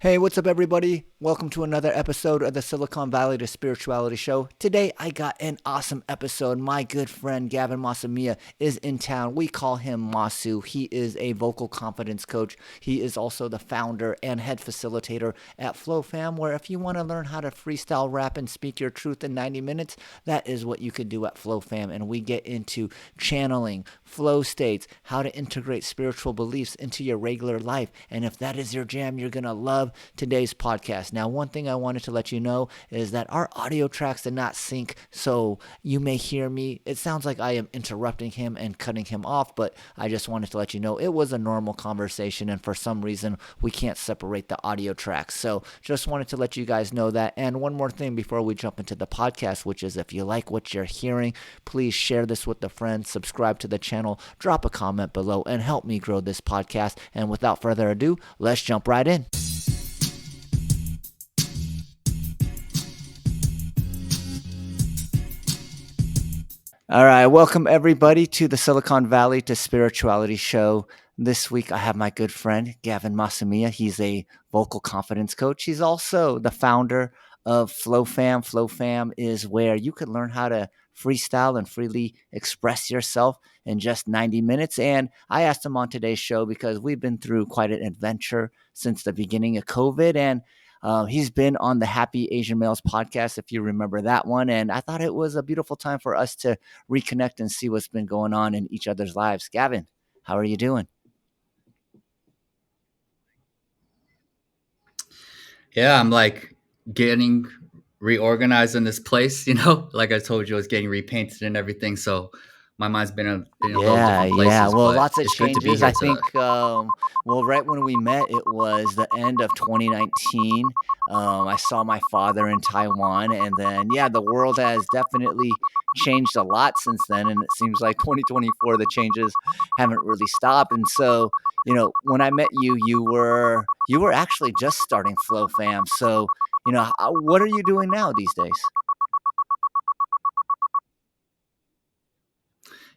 Hey, what's up, everybody? Welcome to another episode of the Silicon Valley to Spirituality Show. Today, I got an awesome episode. My good friend Gavin Masumiya is in town. We call him Masu. He is a vocal confidence coach. He is also the founder and head facilitator at FlowFam, where if you want to learn how to freestyle rap and speak your truth in 90 minutes, that is what you can do at FlowFam. And we get into channeling, flow states, how to integrate spiritual beliefs into your regular life. And if that is your jam, you're going to love today's podcast. Now, one thing I wanted to let you know is that our audio tracks did not sync, so you may hear me. It sounds like I am interrupting him and cutting him off, but I just wanted to let you know it was a normal conversation, and for some reason, we can't separate the audio tracks. So just wanted to let you guys know that. And one more thing before we jump into the podcast, which is if you like what you're hearing, please share this with a friend, subscribe to the channel, drop a comment below, and help me grow this podcast. And without further ado, let's jump right in. All right, welcome everybody to the Silicon Valley to Spirituality Show. This week I have my good friend Gavin Masumiya. He's a vocal confidence coach. He's also the founder of FlowFam. FlowFam is where you can learn how to freestyle and freely express yourself in just 90 minutes. And I asked him on today's show because we've been through quite an adventure since the beginning of COVID, and he's been on the Happy Asian Males podcast, if you remember that one. And I thought it was a beautiful time for us to reconnect and see what's been going on in each other's lives. Gavin, how are you doing? Yeah, I'm like getting reorganized in this place, like I told you, I was getting repainted and everything. So my mind's been in a little Yeah, different yeah. places, Well, but lots of it's good to be changes. here I today. think, well, right when we met, it was the end of 2019. I saw my father in Taiwan, and then, yeah, the world has definitely changed a lot since then. And it seems like 2024, the changes haven't really stopped. And so, when I met you, you were actually just starting Flow Fam. So, what are you doing now these days?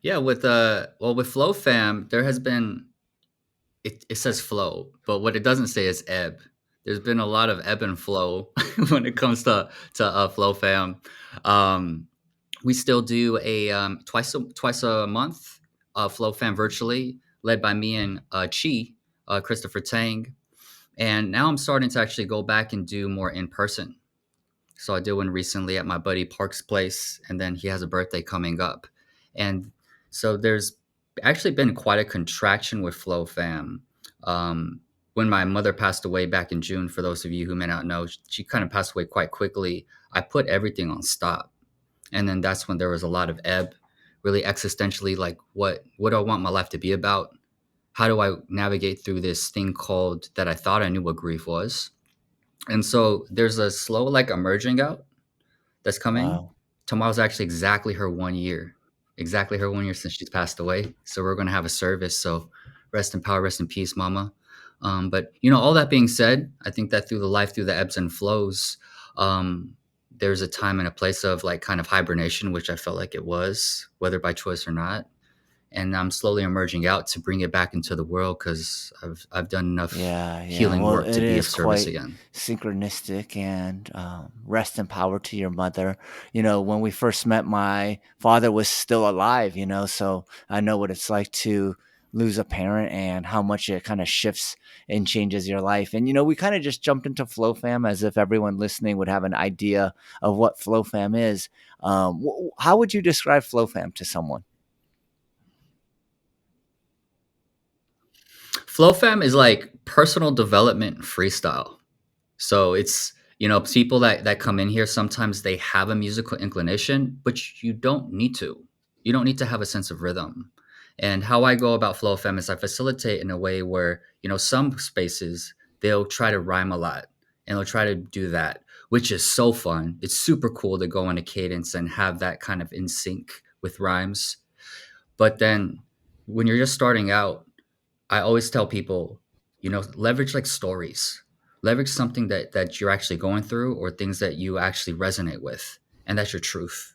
Yeah, with FlowFam, there has been it says flow, but what it doesn't say is ebb. There's been a lot of ebb and flow when it comes to FlowFam. Um, we still do a twice a month FlowFam virtually, led by me and Chi, Christopher Tang. And now I'm starting to actually go back and do more in person. So I did one recently at my buddy Park's place, and then he has a birthday coming up. And so there's actually been quite a contraction with Flow Fam. When my mother passed away back in June, for those of you who may not know, she kind of passed away quite quickly. I put everything on stop. And then that's when there was a lot of ebb, really existentially, like what do I want my life to be about? How do I navigate through this thing called that I thought I knew what grief was? And so there's a slow like emerging out that's coming. Wow. Tomorrow's actually exactly her 1 year since she's passed away. So we're going to have a service. So rest in power, rest in peace, mama. But all that being said, I think that through the ebbs and flows, um, there's a time and a place of like kind of hibernation, which I felt like it was, whether by choice or not. And I'm slowly emerging out to bring it back into the world because I've done enough Yeah, yeah. healing Well, work it to be of is service quite again. synchronistic, and rest in power to your mother. When we first met, my father was still alive, so I know what it's like to lose a parent and how much it kind of shifts and changes your life. And, we kind of just jumped into Flow Fam as if everyone listening would have an idea of what Flow Fam is. How would you describe Flow Fam to someone? FlowFam is like personal development freestyle. So it's people that come in here sometimes they have a musical inclination, but you don't need to. You don't need to have a sense of rhythm. And how I go about FlowFam is I facilitate in a way where some spaces they'll try to rhyme a lot and they'll try to do that, which is so fun. It's super cool to go in a cadence and have that kind of in sync with rhymes. But then when you're just starting out, I always tell people, leverage like stories. Leverage something that you're actually going through or things that you actually resonate with, and that's your truth.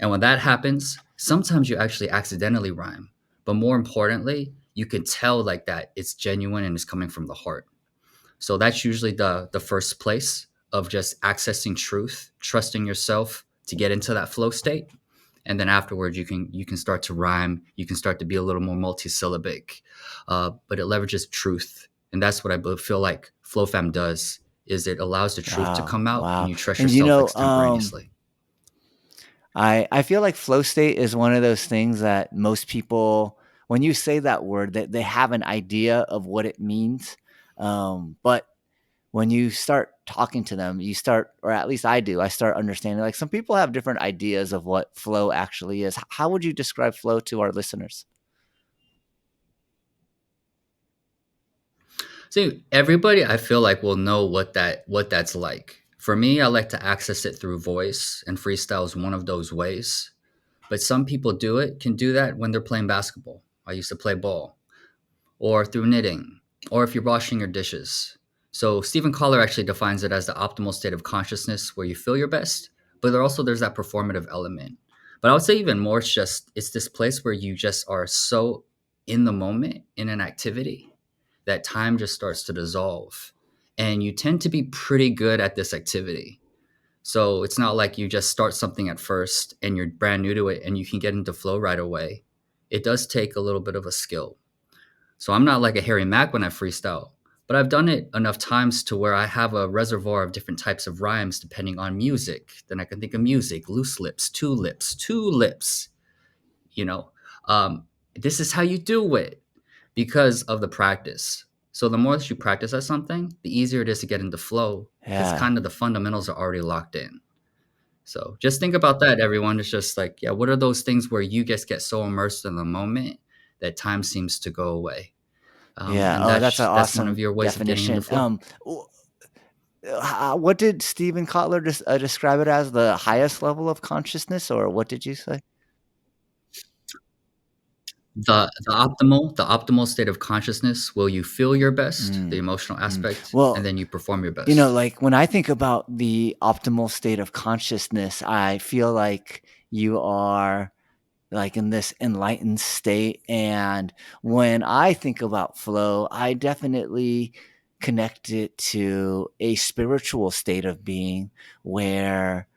And when that happens, sometimes you actually accidentally rhyme. But more importantly, you can tell like that it's genuine and it's coming from the heart. So that's usually the first place of just accessing truth, trusting yourself to get into that flow state. And then afterwards you can start to rhyme, you can start to be a little more multisyllabic, but it leverages truth, and that's what feel like FlowFam does, is it allows the truth to Wow, come out and wow. you trust And yourself extemporaneously. I feel like flow state is one of those things that most people, when you say that word, that they have an idea of what it means. But when you start talking to them, you start, or at least I do, I start understanding. Like some people have different ideas of what flow actually is. How would you describe flow to our listeners? See, everybody I feel like will know what that's like. For me, I like to access it through voice, and freestyle is one of those ways. But some people can do that when they're playing basketball. I used to play ball, or through knitting, or if you're washing your dishes. So Stephen Collar actually defines it as the optimal state of consciousness where you feel your best, but there's that performative element. But I would say even more, it's this place where you just are so in the moment in an activity that time just starts to dissolve. And you tend to be pretty good at this activity. So it's not like you just start something at first and you're brand new to it and you can get into flow right away. It does take a little bit of a skill. So I'm not like a Harry Mack when I freestyle, but I've done it enough times to where I have a reservoir of different types of rhymes depending on music. Then I can think of music, loose lips, two lips, you know. Um, this is how you do it because of the practice. So the more that you practice at something, the easier it is to get into flow because Yeah. kind of the fundamentals are already locked in. So just think about that, everyone. It's just like, yeah, what are those things where you just get so immersed in the moment that time seems to go away? Yeah. And Oh, that's an that's one of awesome your ways of getting into definition. flow. What did Stephen Kotler describe it as? The highest level of consciousness, or what did you say? The optimal state of consciousness, will you feel your best, the Mm, emotional aspect, and well, then you perform your best. like when I think about the optimal state of consciousness, I feel like you are like in this enlightened state. And when I think about flow, I definitely connect it to a spiritual state of being where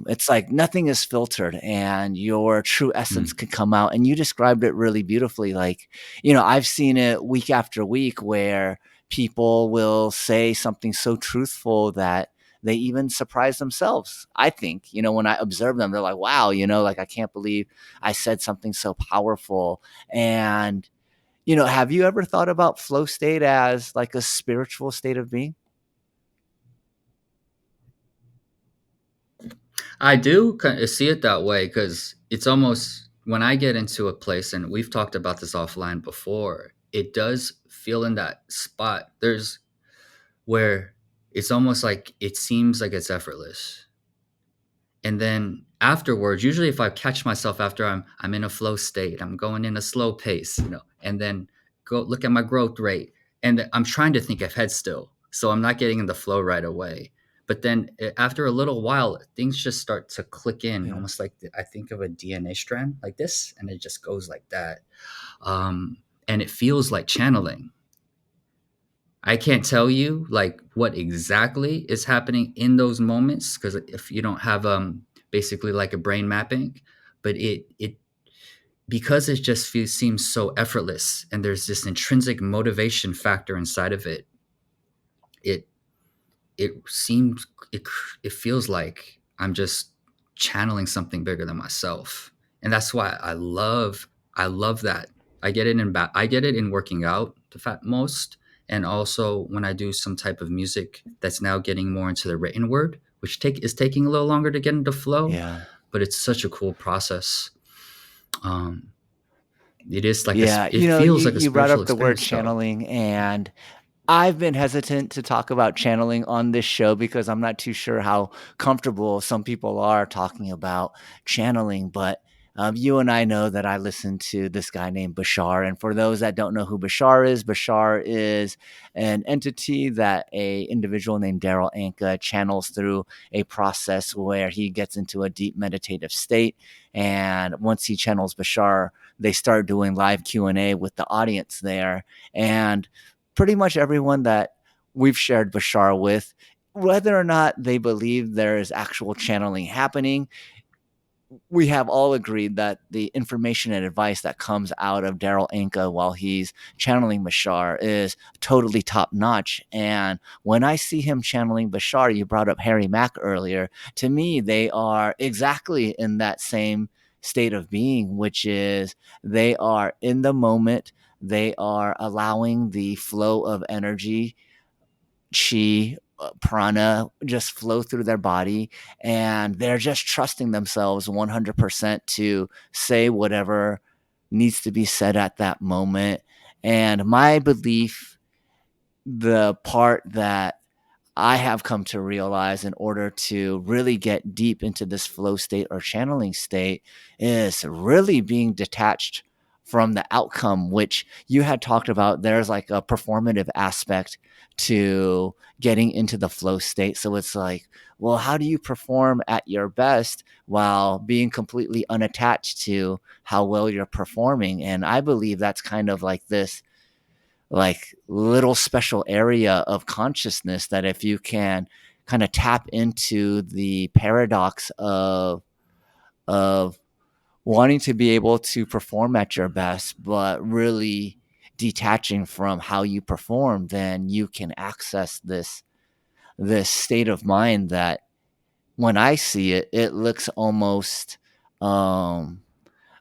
it's like nothing is filtered and your true essence Mm. could come out. And you described it really beautifully. Like, I've seen it week after week where people will say something so truthful that they even surprise themselves. I think, when I observe them, they're like, wow, like I can't believe I said something so powerful. And, have you ever thought about flow state as like a spiritual state of being? I do kind of see it that way because it's almost when I get into a place, and we've talked about this offline before, it does feel in that spot. There's where it's almost like it seems like it's effortless. And then afterwards, usually if I catch myself after I'm in a flow state, I'm going in a slow pace, and then go look at my growth rate, and I'm trying to think ahead still, so I'm not getting in the flow right away. But then after a little while, things just start to click in, Yeah. almost like I think of a DNA strand like this, and it just goes like that, um, and it feels like channeling. I can't tell you like what exactly is happening in those moments because if you don't have basically like a brain mapping, but it because it just seems so effortless and there's this intrinsic motivation factor inside of it. It it seems it feels like I'm just channeling something bigger than myself, and that's why I love that. I get it in working out the fat most, and also when I do some type of music that's now getting more into the written word, which take is taking a little longer to get into flow, Yeah. but it's such a cool process. Um, it is like Yeah, it you feels like a you brought spiritual up the word experience, though. channeling, and I've been hesitant to talk about channeling on this show because I'm not too sure how comfortable some people are talking about channeling. But you and I know that I listen to this guy named Bashar. And for those that don't know who Bashar is an entity that a individual named Daryl Anka channels through a process where he gets into a deep meditative state. And once he channels Bashar, they start doing live Q&A with the audience there. And pretty much everyone that we've shared Bashar with, whether or not they believe there is actual channeling happening, we have all agreed that the information and advice that comes out of Daryl Anka while he's channeling Bashar is totally top notch. And when I see him channeling Bashar, you brought up Harry Mack earlier. To me, they are exactly in that same state of being, which is they are in the moment, they are allowing the flow of energy, chi, prana just flow through their body, and they're just trusting themselves 100% to say whatever needs to be said at that moment. And my belief, the part that I have come to realize in order to really get deep into this flow state or channeling state is really being detached from the outcome, which you had talked about. There's like a performative aspect to getting into the flow state. So it's like, well, how do you perform at your best while being completely unattached to how well you're performing? And I believe that's kind of like this like little special area of consciousness that if you can kind of tap into the paradox of wanting to be able to perform at your best but really detaching from how you perform, then you can access this state of mind that when I see it, it looks almost um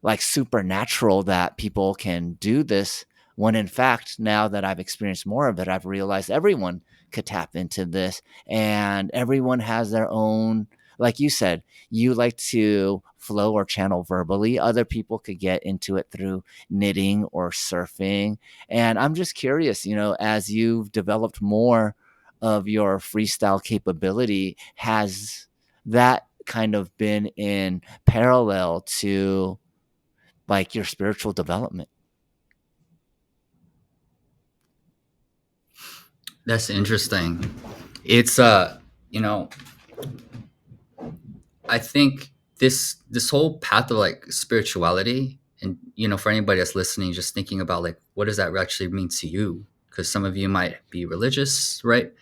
like supernatural that people can do this, when in fact, now that I've experienced more of it, I've realized everyone could tap into this, and everyone has their own, like you said, you like to flow or channel verbally. Other people could get into it through knitting or surfing. And I'm just curious, as you've developed more of your freestyle capability, has that kind of been in parallel to like your spiritual development? That's interesting. It's you know, I think this whole path of like spirituality, and for anybody that's listening, just thinking about like what does that actually mean to you? Because some of you might be religious, right?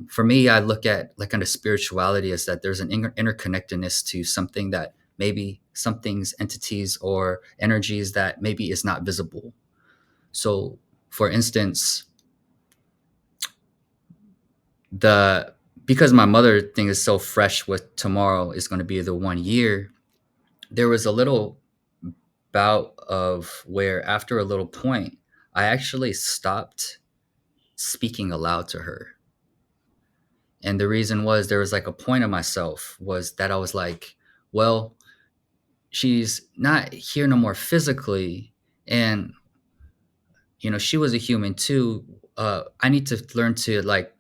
For me, I look at like kind of spirituality as that there's an interconnectedness to something that maybe something's entities or energies that maybe is not visible. So, for instance, the because my mother thing is so fresh with tomorrow is going to be the 1 year, there was a little bout of where after a little point I actually stopped speaking aloud to her. And the reason was there was like a point of myself was that I was like, well, she's not here no more physically, and she was a human too. I need to learn to like,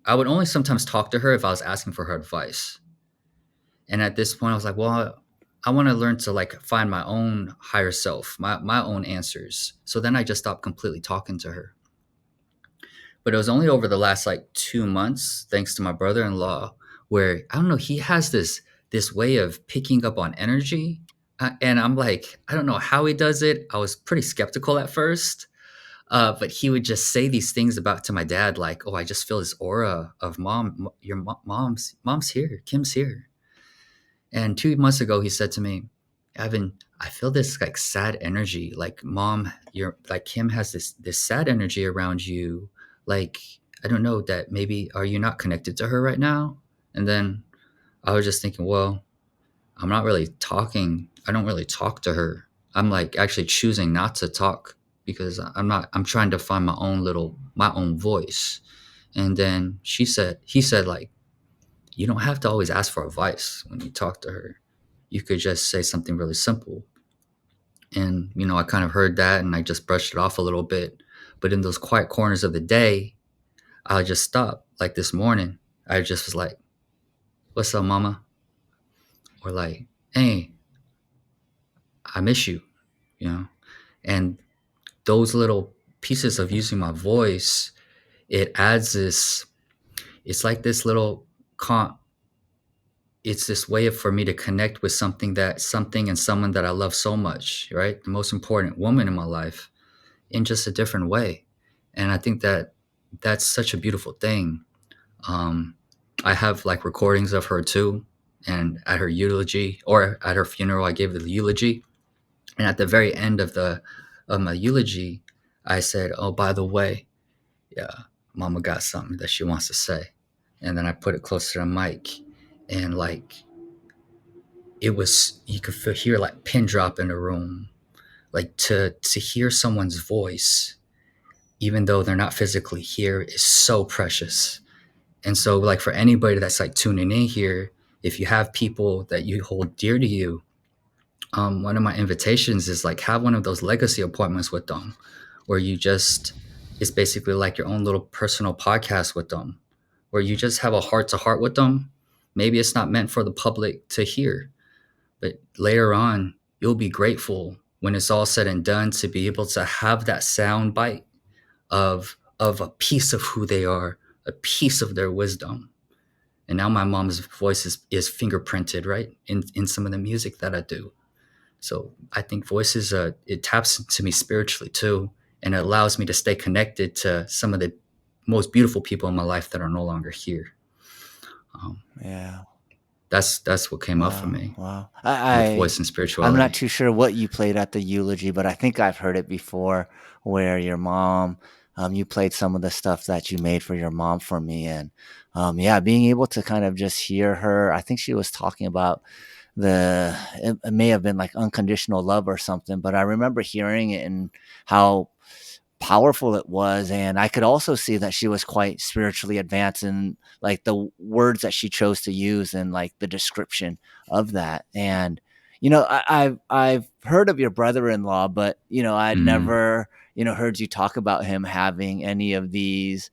I would only sometimes talk to her if I was asking for her advice. And at this point, I was like, well, I want to learn to like find my own higher self, my own answers. So then I just stopped completely talking to her. But it was only over the last like 2 months, thanks to my brother-in-law, where I don't know, he has this way of picking up on energy. And I'm like, I don't know how he does it. I was pretty skeptical at first. But he would just say these things about to my dad, like, "Oh, I just feel this aura of mom. Your mom's here. Kim's here." And 2 months ago, he said to me, "Evan, I feel this like sad energy. Like mom, you're like Kim has this sad energy around you. Like I don't know that maybe are you not connected to her right now?" And then I was just thinking, well, I'm not really talking. I don't really talk to her. I'm like actually choosing not to talk because I'm not. I'm trying to find my own voice. And then he said like, you don't have to always ask for advice when you talk to her. You could just say something really simple. And, I kind of heard that and I just brushed it off a little bit. But in those quiet corners of the day, I'll just stop. Like this morning, I just was like, "What's up, mama?" Or like, "Hey, I miss you," you know? And those little pieces of using my voice, it adds this, it's like this little con it's this way for me to connect with something and someone that I love so much, right? The most important woman in my life in just a different way. And I think that that's such a beautiful thing. Um, I have like recordings of her too, and at her eulogy or at her funeral, I gave the eulogy, and at the very end of my eulogy, I said, "Oh, by the way, yeah, Mama got something that she wants to say," and then I put it close to the mic, and like it was, you could hear like pin drop in the room, like to hear someone's voice, even though they're not physically here, is so precious. And so, like, for anybody that's like tuning in here, if you have people that you hold dear to you, one of my invitations is like have one of those legacy appointments with them, where you just, it's basically like your own little personal podcast with them, where you just have a heart to heart with them. Maybe it's not meant for the public to hear, but later on, you'll be grateful when it's all said and done to be able to have that sound bite of a piece of who they are, a piece of their wisdom. And now my mom's voice is fingerprinted right in some of the music that I do. So I think voices, it taps into me spiritually too, and it allows me to stay connected to some of the most beautiful people in my life that are no longer here. Um, Yeah. that's what came up for Wow. me Wow. with voice and I'm not spirituality. too sure what you played at the eulogy, but I think I've heard it before where your mom, you played some of the stuff that you made for your mom for me. And yeah, being able to kind of just hear her, I think she was talking about it may have been like unconditional love or something, but I remember hearing it and how powerful it was. And I could also see that she was quite spiritually advanced in like the words that she chose to use and like the description of that. And I've heard of your brother-in-law, but I'd Mm, never heard you talk about him having any of these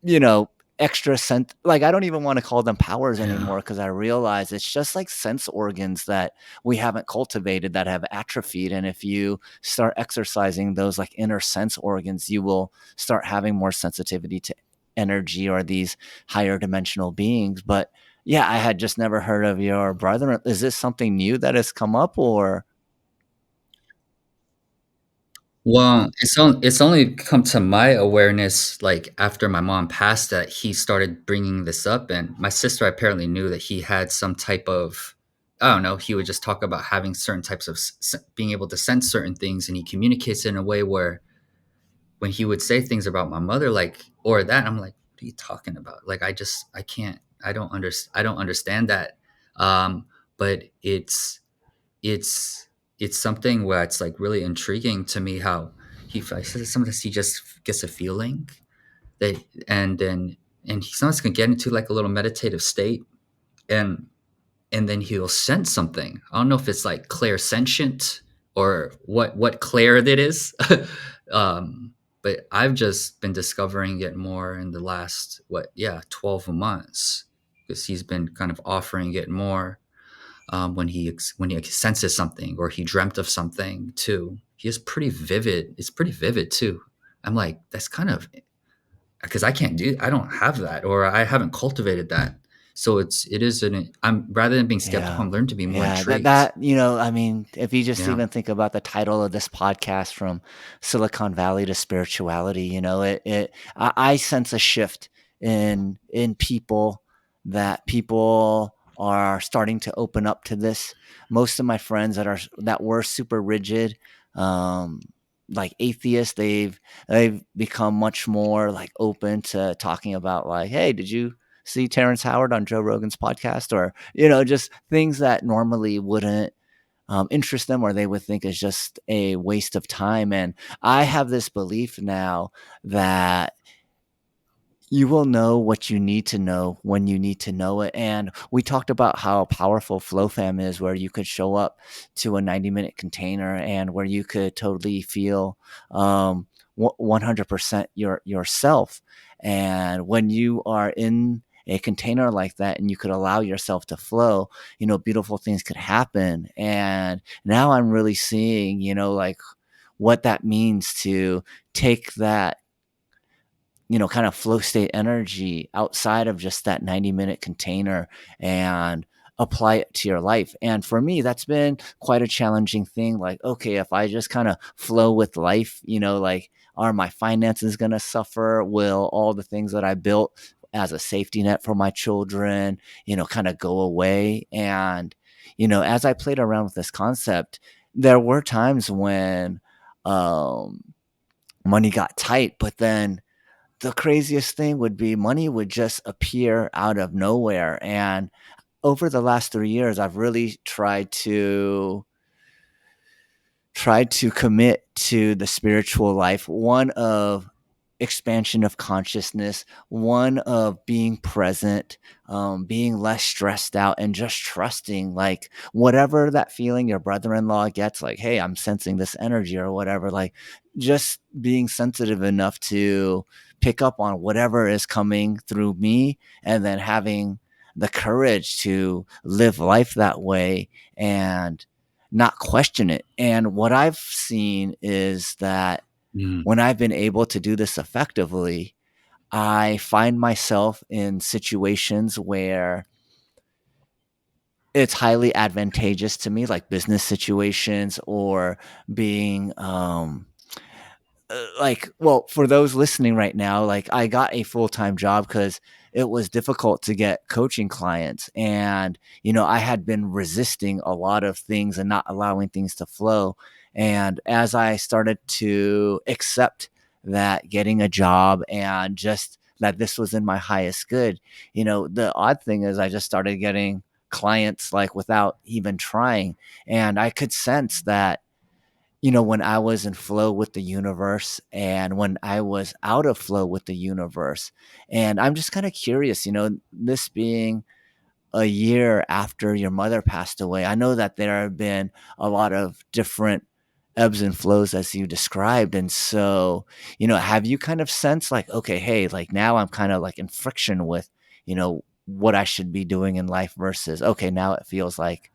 you know, extra sense, like, I don't even wanna call them powers yeah. anymore because I realize it's just like sense organs that we haven't cultivated that have atrophied, and if you start exercising those, like, inner sense organs, you will start having more sensitivity to energy or these higher dimensional beings. But, yeah, I had just never heard of your brother. Is this something new that has come up, or Well, it's only come to my awareness, like, after my mom passed, that he started bringing this up, and my sister apparently knew that he had some type of, I don't know, he would just talk about having certain types of being able to sense certain things, and he communicates in a way where when he would say things about my mother, like, or that, I'm like, "What are you talking about?" Like, I can't, I don't understand that. Um, but it's it's something where it's, like, really intriguing to me how he I said sometimes he just gets a feeling that, and then and he sometimes can get into, like, a little meditative state, and then he'll sense something. I don't know if it's, like, clairsentient or what clair that is. But I've just been discovering it more in the last, 12 months, because he's been kind of offering it more, when he senses something or he dreamt of something too. He is pretty vivid. It's pretty vivid too. I'm like, that's kind of, because I don't have that, or I haven't cultivated that. So it is an, I'm, rather than being skeptical, yeah. I'm learning to be more Yeah, intrigued. I mean, if you just Yeah. even think about the title of this podcast, From Silicon Valley to Spirituality, I sense a shift in people, that people are starting to open up to this. Most of my friends that were super rigid, um, like atheists, they've become much more like open to talking about like, hey, did you see Terrence Howard on Joe Rogan's podcast? Or just things that normally wouldn't interest them, or they would think is just a waste of time. And I have this belief now that you will know what you need to know when you need to know it. And we talked about how powerful FlowFam is, where you could show up to a 90-minute container and where you could totally feel 100% yourself. And when you are in a container like that and you could allow yourself to flow, beautiful things could happen. And now I'm really seeing, like what that means to take that kind of flow state energy outside of just that 90-minute container and apply it to your life. And for me, that's been quite a challenging thing. Like, okay, if I just kind of flow with life, like Are my finances going to suffer? Will all the things that I built as a safety net for my children, kind of go away? And, as I played around with this concept, there were times when um, money got tight, but then the craziest thing would be money would just appear out of nowhere. And over the last 3 years, I've really tried to commit to the spiritual life, one of expansion of consciousness, one of being present, being less stressed out, and just trusting, like, whatever that feeling your brother-in-law gets, like, hey, I'm sensing this energy or whatever, like, just being sensitive enough to pick up on whatever is coming through me, and then having the courage to live life that way and not question it. And what I've seen is that Mm. when I've been able to do this effectively, I find myself in situations where it's highly advantageous to me, like business situations or being like, well, for those listening right now, like, I got a full-time job because it was difficult to get coaching clients. And, I had been resisting a lot of things and not allowing things to flow. And as I started to accept that getting a job and just that this was in my highest good, the odd thing is I just started getting clients like without even trying. And I could sense that when I was in flow with the universe and when I was out of flow with the universe. And I'm just kind of curious, this being a year after your mother passed away, I know that there have been a lot of different ebbs and flows as you described. And so, have you kind of sensed like, okay, hey, like now I'm kind of like in friction with, what I should be doing in life versus, okay, now it feels like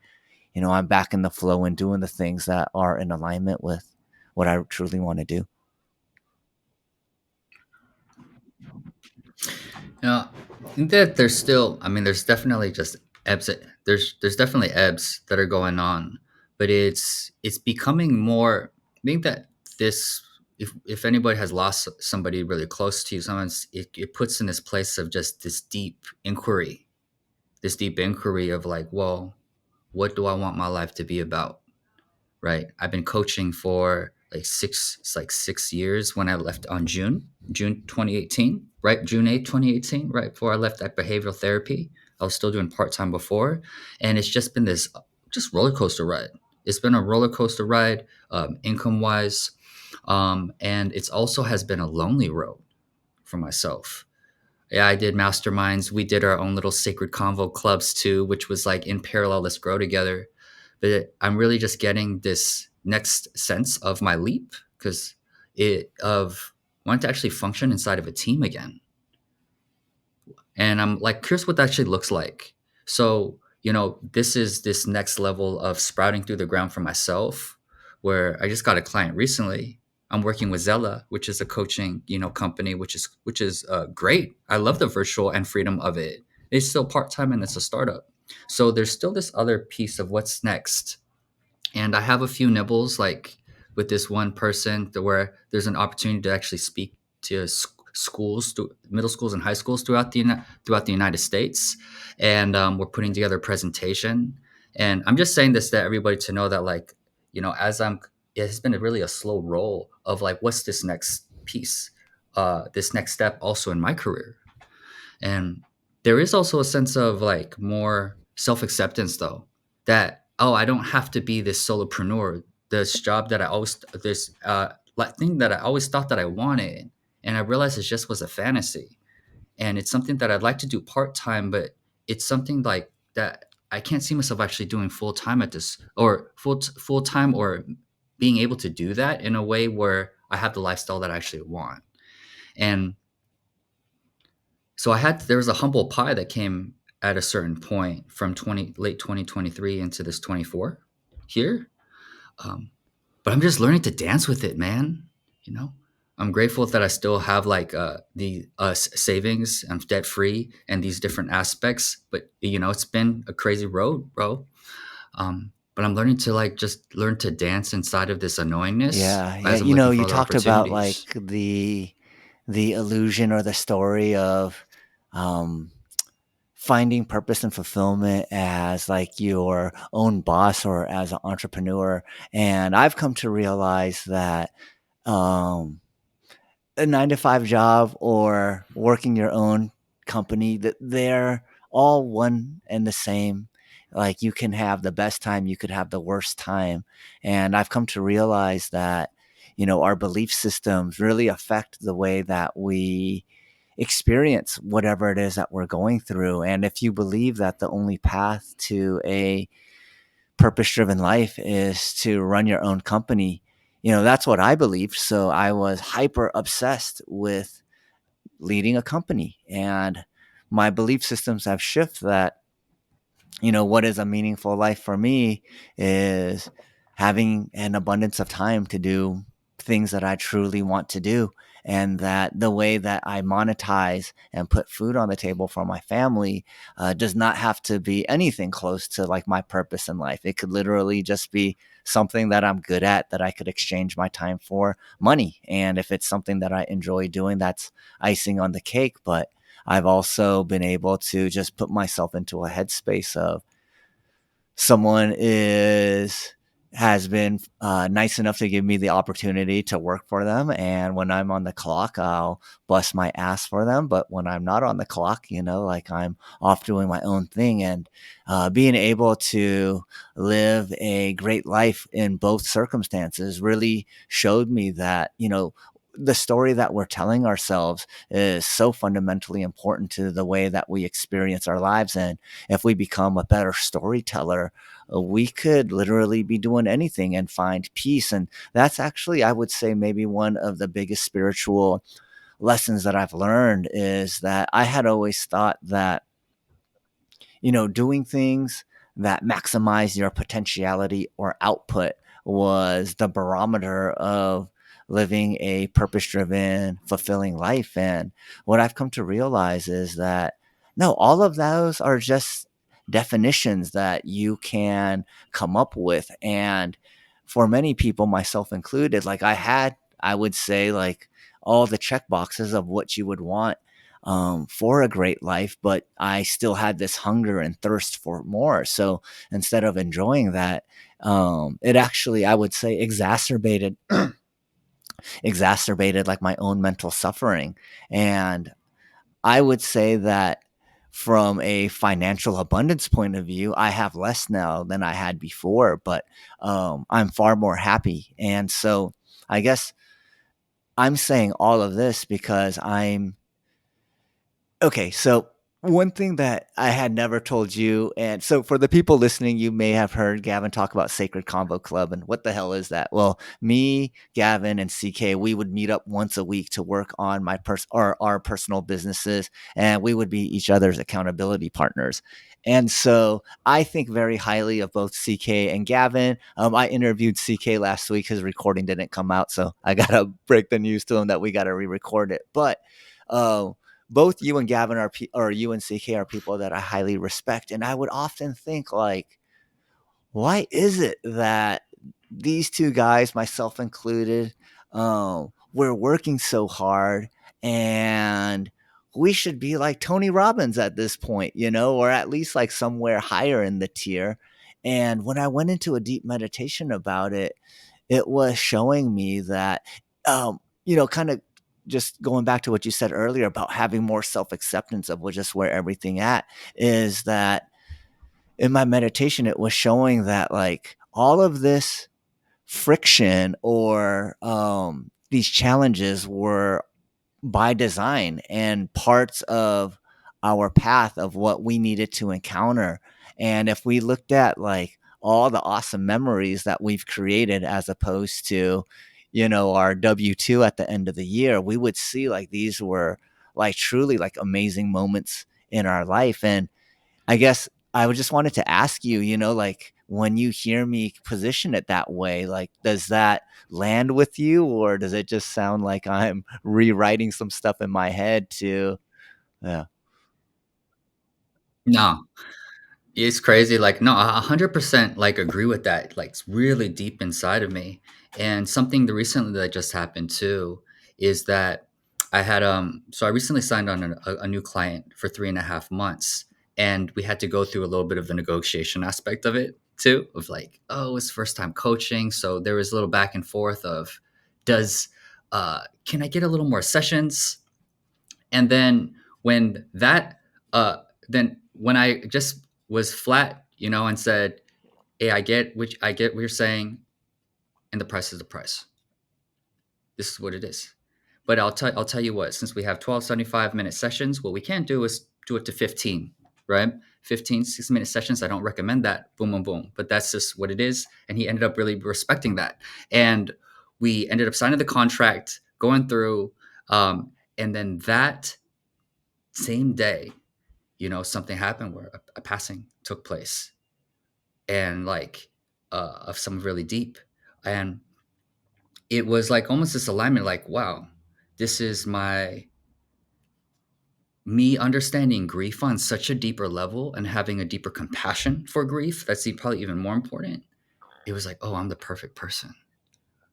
I'm back in the flow and doing the things that are in alignment with what I truly want to do. Yeah, I think that there's still. I mean, there's definitely just ebbs. There's definitely ebbs that are going on, but it's becoming more. I think that this, if anybody has lost somebody really close to you, sometimes it puts in this place of just this deep inquiry of like, well, what do I want my life to be about? Right. I've been coaching for it's like 6 years when I left on June 2018, right? June 8th, 2018, right before I left that behavioral therapy. I was still doing part-time before. And it's just been this just roller coaster ride. It's been a roller coaster ride, income wise. And it's also has been a lonely road for myself. Yeah, I did masterminds. We did our own little sacred convo clubs too, which was like in parallel, let's grow together. But I'm really just getting this next sense of my leap because it of wanting to actually function inside of a team again. And I'm like curious what that actually looks like. So, this is this next level of sprouting through the ground for myself, where I just got a client recently. I'm working with Zella, which is a coaching, company, which is great. I love the virtual and freedom of it. It's still part time and it's a startup. So there's still this other piece of what's next, and I have a few nibbles like with this one person where there's an opportunity to actually speak to schools, to middle schools and high schools throughout the United States, and we're putting together a presentation. And I'm just saying this to everybody to know that like as it's been really a slow roll of like what's this next piece, this next step also in my career. And there is also a sense of like more self acceptance though, that, oh, I don't have to be this solopreneur, this job that I always, this like thing that I always thought that I wanted. And I realized it just was a fantasy. And it's something that I'd like to do part time, but it's something like that I can't see myself actually doing full time at this or full time or being able to do that in a way where I have the lifestyle that I actually want. And so there was a humble pie that came at a certain point from late 2023 into this 24 here. Um, but I'm just learning to dance with it, man. You know, I'm grateful that I still have like the savings. I'm debt free and these different aspects. But it's been a crazy road, bro. but I'm learning to like just learn to dance inside of this annoyingness Yeah, yeah. as I'm looking You for other talked about opportunities. like the illusion or the story of um finding purpose and fulfillment as like your own boss or as an entrepreneur. And I've come to realize that um a 9 to 5 job or working your own company, that they're all one and the same. Like you can have the best time, you could have the worst time. And I've come to realize that, our belief systems really affect the way that we experience whatever it is that we're going through. And if you believe that the only path to a purpose driven life is to run your own company, that's what I believed. So I was hyper obsessed with leading a company. And my belief systems have shifted that, what is a meaningful life for me is having an abundance of time to do things that I truly want to do. And that the way that I monetize and put food on the table for my family does not have to be anything close to like my purpose in life. It could literally just be something that I'm good at that I could exchange my time for money. And if it's something that I enjoy doing, that's icing on the cake. But I've also been able to just put myself into a headspace of someone has been nice enough to give me the opportunity to work for them, and when I'm on the clock, I'll bust my ass for them. But when I'm not on the clock, like I'm off doing my own thing, and being able to live a great life in both circumstances really showed me that the story that we're telling ourselves is so fundamentally important to the way that we experience our lives. And if we become a better storyteller, we could literally be doing anything and find peace. And that's actually, I would say, maybe one of the biggest spiritual lessons that I've learned is that I had always thought that doing things that maximize your potentiality or output was the barometer of living a purpose driven, fulfilling life. And what I've come to realize is that no, all of those are just definitions that you can come up with. And for many people, myself included, like I would say, like all the check boxes of what you would want for a great life, but I still had this hunger and thirst for more. So instead of enjoying that, it actually, I would say, exacerbated like my own mental suffering. And I would say that from a financial abundance point of view, I have less now than I had before, but I'm far more happy. And so I guess I'm saying all of this because okay, so one thing that I had never told you, and so for the people listening, you may have heard Gavin talk about Sacred Convo Club, and what the hell is that? Well, me, Gavin, and CK, we would meet up once a week to work on or our personal businesses, and we would be each other's accountability partners. And so I think very highly of both CK and Gavin. I interviewed CK last week. His recording didn't come out, so I gotta break the news to him that we gotta re-record it. But uh, both you and Gavin or you and CK are people that I highly respect. And I would often think like, why is it that these two guys, myself included, we're working so hard and we should be like Tony Robbins at this point, or at least like somewhere higher in the tier. And when I went into a deep meditation about it, it was showing me that, kind of just going back to what you said earlier about having more self acceptance of just where everything at is that in my meditation, it was showing that like all of this friction or these challenges were by design and parts of our path of what we needed to encounter. And if we looked at like all the awesome memories that we've created as opposed to, our W 2 at the end of the year, we would see like these were like truly like amazing moments in our life. And I guess I would just wanted to ask you, like when you hear me position it that way, like does that land with you or does it just sound like I'm rewriting some stuff in my head to yeah. No, It's crazy. Like, no, 100% like agree with that. Like, it's really deep inside of me. And something that recently that just happened too is that I had so I recently signed on a new client for 3.5 months, and we had to go through a little bit of the negotiation aspect of it too, of like, oh, it's first time coaching, so there was a little back and forth of, does can I get a little more sessions? And then when that then when I just was flat, and said, hey, I get what you're saying, and the price is the price. This is what it is. But I'll tell you what, since we have 12 75-minute sessions, what we can't do is do it to 15, right? 15 6-minute sessions. I don't recommend that. Boom, boom, boom. But that's just what it is. And he ended up really respecting that. And we ended up signing the contract, going through, and then that same day, something happened where a passing took place, and like of someone really deep. And it was like almost this alignment, like, wow, this is me understanding grief on such a deeper level and having a deeper compassion for grief. That's probably even more important. It was like, oh, I'm the perfect person,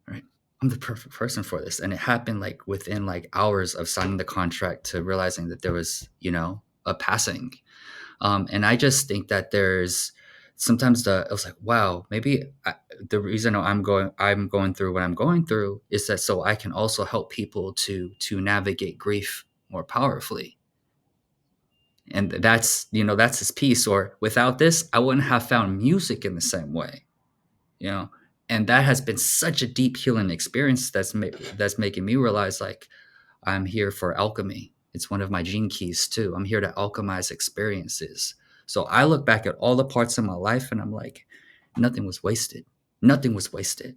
right? I'm the perfect person for this. And it happened like within like hours of signing the contract to realizing that there was, a passing. And I just think that there's sometimes I was like, wow, maybe the reason I'm going through what I'm going through is that so I can also help people to navigate grief more powerfully. And that's his piece. Or without this, I wouldn't have found music in the same way, you know. And that has been such a deep healing experience that's making me realize, like, I'm here for alchemy. It's one of my gene keys too. I'm here to alchemize experiences. So I look back at all the parts of my life and I'm like, nothing was wasted. Nothing was wasted.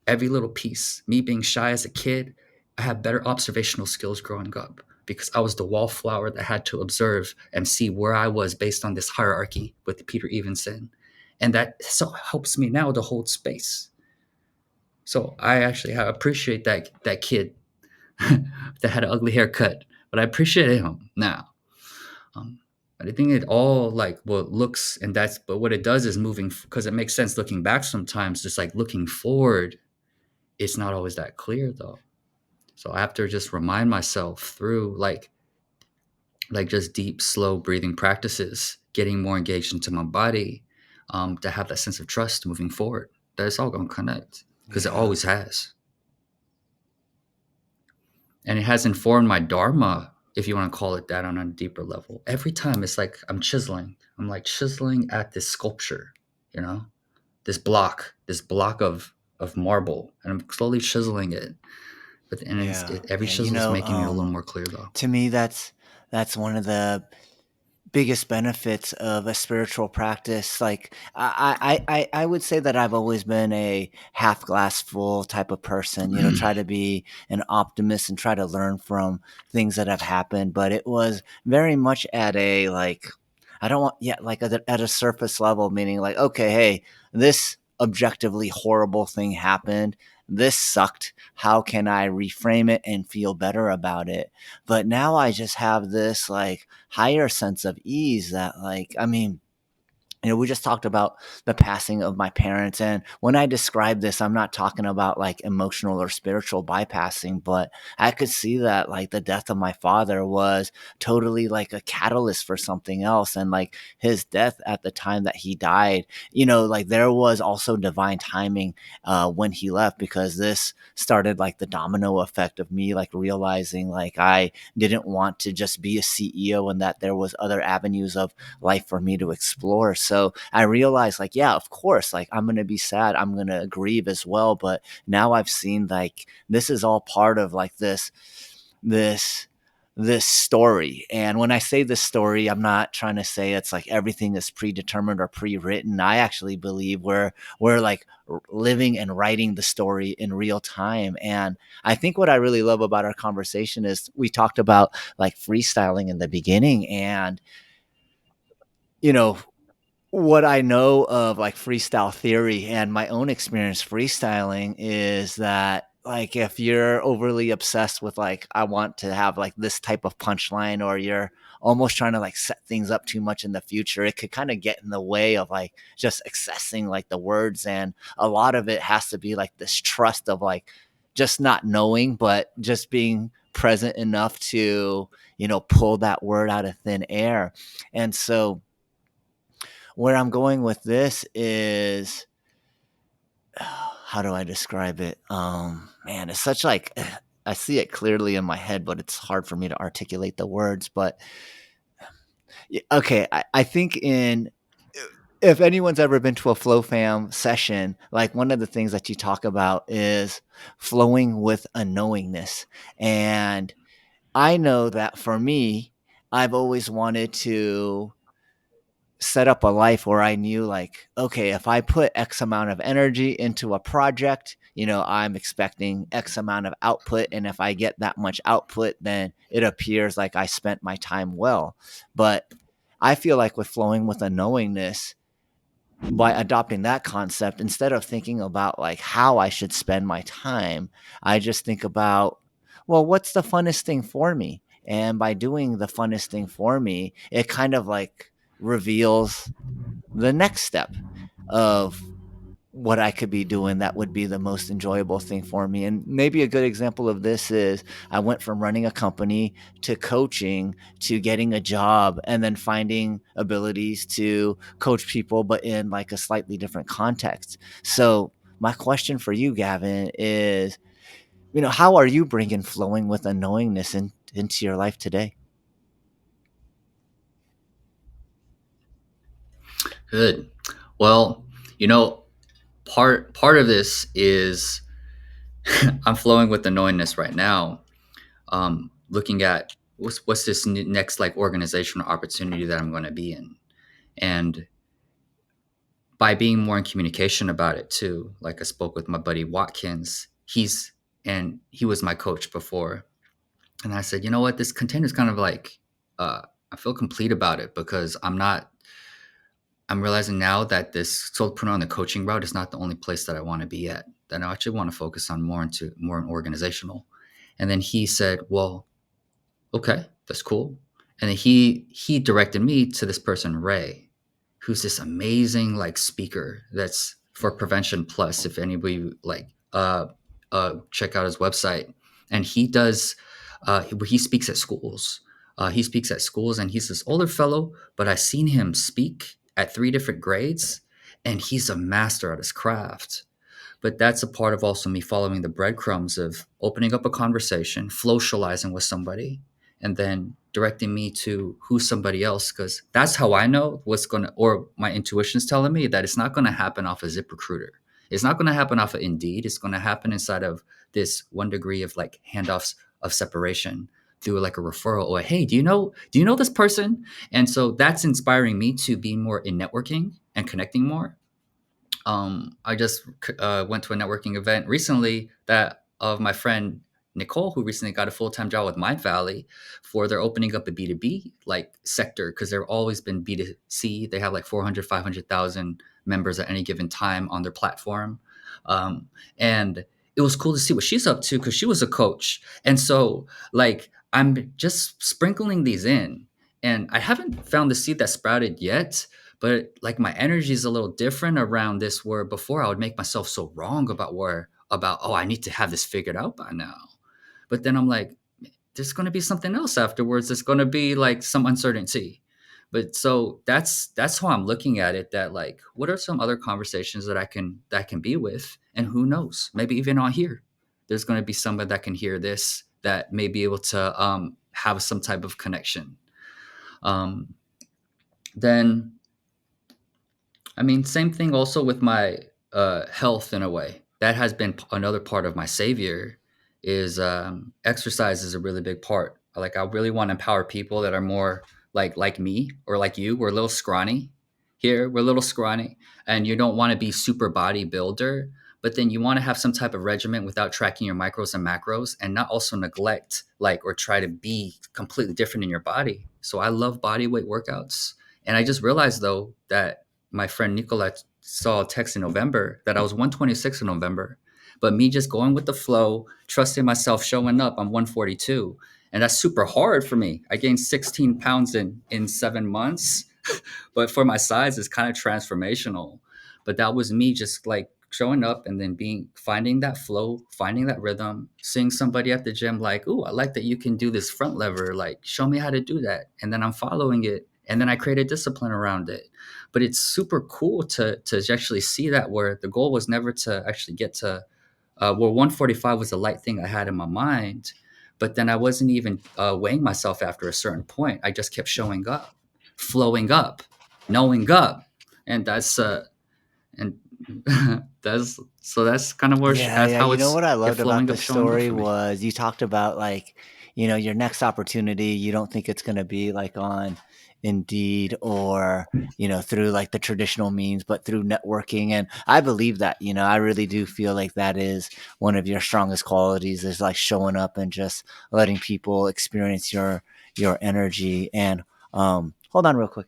Every little piece. Me being shy as a kid, I had better observational skills growing up because I was the wallflower that had to observe and see where I was based on this hierarchy with Peter Evenson. And that so helps me now to hold space. So I actually appreciate that kid that had an ugly haircut, but I appreciate him now. Um, but I think it all like what looks and that's but what it does is moving because it makes sense looking back sometimes. Just like looking forward, it's not always that clear though. So I have to just remind myself through like just deep, slow breathing practices, getting more engaged into my body, to have that sense of trust moving forward. That it's all going to connect because it Yeah. always has. And it has informed my dharma, if you want to call it that, on a deeper level. Every time it's like I'm like chiseling at this sculpture, you know this block of marble, and I'm slowly chiseling it. But Yeah. every Yeah. chisel is making it a little more clear though. To me, that's one of the biggest benefits of a spiritual practice. Like I would say that I've always been a half glass full type of person, try to be an optimist and try to learn from things that have happened. But it was very much at a like, I don't want, yeah, like at a surface level, meaning like, okay, hey, this objectively horrible thing happened. This sucked. How can I reframe it and feel better about it? But now I just have this like higher sense of ease that like, I mean, we just talked about the passing of my parents. And when I describe this, I'm not talking about like emotional or spiritual bypassing, but I could see that like the death of my father was totally like a catalyst for something else. And like his death at the time that he died, like there was also divine timing when he left, because this started like the domino effect of me like realizing like I didn't want to just be a CEO and that there was other avenues of life for me to explore. So I realized like, yeah, of course, like I'm going to be sad. I'm going to grieve as well. But now I've seen like this is all part of like this, this story. And when I say this story, I'm not trying to say it's like everything is predetermined or pre-written. I actually believe we're like living and writing the story in real time. And I think what I really love about our conversation is we talked about like freestyling in the beginning, and you know, what I know of like freestyle theory and my own experience freestyling is that like if you're overly obsessed with like I want to have like this type of punchline, or you're almost trying to like set things up too much in the future, it could kind of get in the way of like just accessing like the words. And a lot of it has to be like this trust of like just not knowing, but just being present enough to, pull that word out of thin air. And so where I'm going with this is, how do I describe it? Man, it's such like, I see it clearly in my head, but it's hard for me to articulate the words. But okay, I think if anyone's ever been to a FlowFam session, like one of the things that you talk about is flowing with a knowingness. And I know that for me, I've always wanted to set up a life where I knew like, okay, if I put X amount of energy into a project, I'm expecting X amount of output. And if I get that much output, then it appears like I spent my time well. But I feel like with flowing with a knowingness, by adopting that concept, instead of thinking about like how I should spend my time, I just think about, well, what's the funnest thing for me? And by doing the funnest thing for me, it kind of like reveals the next step of what I could be doing that would be the most enjoyable thing for me. And maybe a good example of this is I went from running a company to coaching to getting a job and then finding abilities to coach people, but in like a slightly different context. So, my question for you, Gavin, is, how are you bringing flowing with a knowingness into your life today? Good. Well, you know, part of this is I'm flowing with the knowingness right now. Looking at what's this next like organizational opportunity that I'm going to be in, and by being more in communication about it too. Like I spoke with my buddy Watkins. He was my coach before, and I said, you know what, this container is kind of like I feel complete about it because I'm realizing now that this solopreneur on the coaching route is not the only place that I want to be at. That I actually want to focus on more in organizational. And then he said, well, okay, that's cool. And then he directed me to this person, Ray, who's this amazing like speaker that's for Prevention Plus. If anybody like check out his website. And he speaks at schools. He speaks at schools and he's this older fellow, but I've seen him speak at 3 different grades and he's a master at his craft. But that's a part of also me following the breadcrumbs of opening up a conversation, socializing with somebody, and then directing me to who's somebody else. Because that's how I know or my intuition's telling me that it's not going to happen off of ZipRecruiter. It's not going to happen off of Indeed. It's going to happen inside of this 1 degree of like handoffs of separation through like a referral or, hey, do you know this person? And so that's inspiring me to be more in networking and connecting more. I just went to a networking event recently that of my friend Nicole, who recently got a full-time job with Mind Valley, for they're opening up a B2B like sector because they've always been B2C. They have like 400, 500,000 members at any given time on their platform. And it was cool to see what she's up to because she was a coach. And so like I'm just sprinkling these in and I haven't found the seed that sprouted yet, but like my energy is a little different around this where before I would make myself so wrong about oh, I need to have this figured out by now. But then I'm like, there's going to be something else afterwards. There's going to be like some uncertainty. But so that's how I'm looking at it, that like what are some other conversations that I can be with, and who knows, maybe even on here there's going to be somebody that can hear this that may be able to have some type of connection. um, then I mean, same thing also with my health in a way. That has been another part of my savior is exercise is a really big part. Like I really want to empower people that are more like me or like you. We're a little scrawny here. We're a little scrawny, and you don't want to be super bodybuilder, but then you want to have some type of regimen without tracking your micros and macros, and not also neglect like or try to be completely different in your body. So I love body weight workouts, and I just realized though that my friend Nicolette saw a text in November that I was 126 in November, but me just going with the flow, trusting myself, showing up, I'm 142. and that's super hard for me. I gained 16 pounds in 7 months, but for my size, it's kind of transformational. But that was me just like showing up and then being finding that flow, finding that rhythm, seeing somebody at the gym like, "Ooh, I like that you can do this front lever. Like, show me how to do that." And then I'm following it, and then I create a discipline around it. But it's super cool to actually see that, where the goal was never to actually get to well, 145 was a light thing I had in my mind, but then I wasn't even weighing myself after a certain point. I just kept showing up, flowing up, knowing up, and and that's kind of where Yeah, that's yeah. how You know it's what I it loved about flowing the up, showing up story for me. was you talked about like, your next opportunity, you don't think it's going to be like on Indeed or, through like the traditional means, but through networking. And I believe that, I really do feel like that is one of your strongest qualities is like showing up and just letting people experience your energy. And hold on real quick.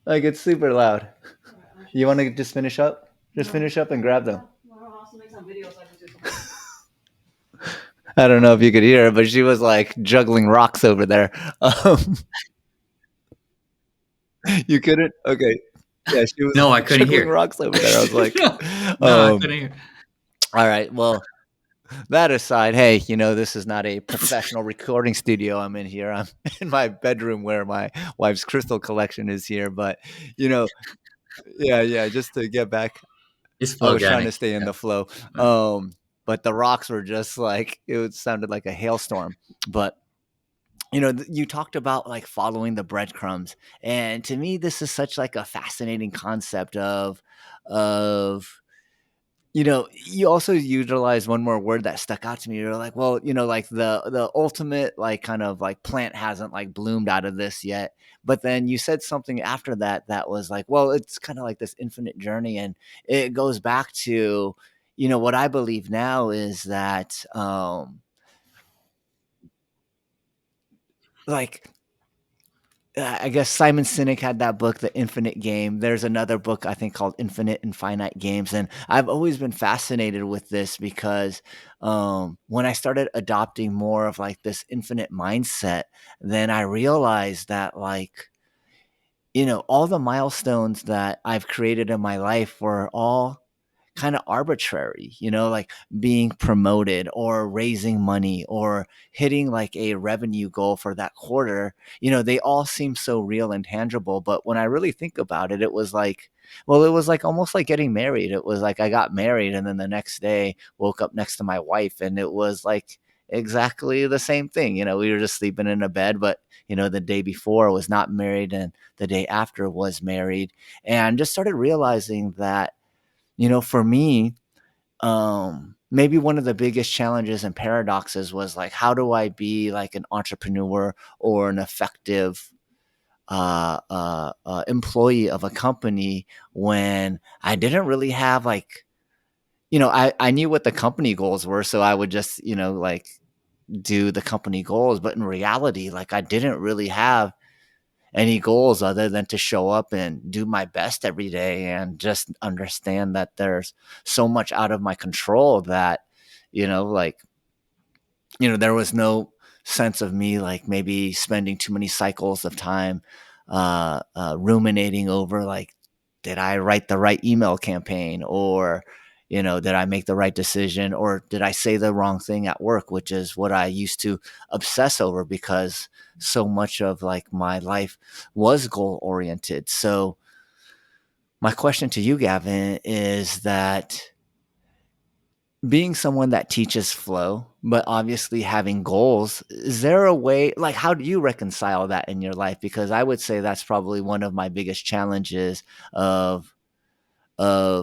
Like it's super loud. You want to just finish up? Just finish up and grab them. I don't know if you could hear her, but she was like juggling rocks over there. Um, you couldn't? Okay. Yeah, she was No, I couldn't juggling hear. rocks over there. I was like, No, I um, couldn't hear. all right. Well, that aside, hey, this is not a professional recording studio I'm in here. I'm in my bedroom where my wife's crystal collection is here. But, you know, yeah, yeah, just to get back, It's I flow was trying to organic. stay in Yeah. the flow. But the rocks were just like, it sounded like a hailstorm. But you talked about like following the breadcrumbs, and to me this is such like a fascinating concept of you also utilize one more word that stuck out to me. You're like, well, like the ultimate like kind of like plant hasn't like bloomed out of this yet, but then you said something after that that was like, well, it's kind of like this infinite journey, and it goes back to what I believe now is that like I guess Simon Sinek had that book, The Infinite Game. There's another book I think called Infinite and Finite Games, and I've always been fascinated with this because when I started adopting more of like this infinite mindset, then I realized that like all the milestones that I've created in my life were all kind of arbitrary, like being promoted or raising money or hitting like a revenue goal for that quarter. They all seem so real and tangible. But when I really think about it, it was like, well, it was like almost like getting married. It was like I got married and then the next day woke up next to my wife and it was like exactly the same thing. We were just sleeping in a bed, but the day before was not married and the day after was married. And just started realizing that for me, maybe one of the biggest challenges and paradoxes was like, how do I be like an entrepreneur or an effective employee of a company when I didn't really have like, I knew what the company goals were. So I would just, like do the company goals. But in reality, like I didn't really have any goals other than to show up and do my best every day and just understand that there's so much out of my control that like there was no sense of me like maybe spending too many cycles of time ruminating over like did I write the right email campaign or did I make the right decision or did I say the wrong thing at work, which is what I used to obsess over because so much of like my life was goal oriented. So my question to you, Gavin, is that being someone that teaches flow, but obviously having goals, is there a way, like, how do you reconcile that in your life? Because I would say that's probably one of my biggest challenges of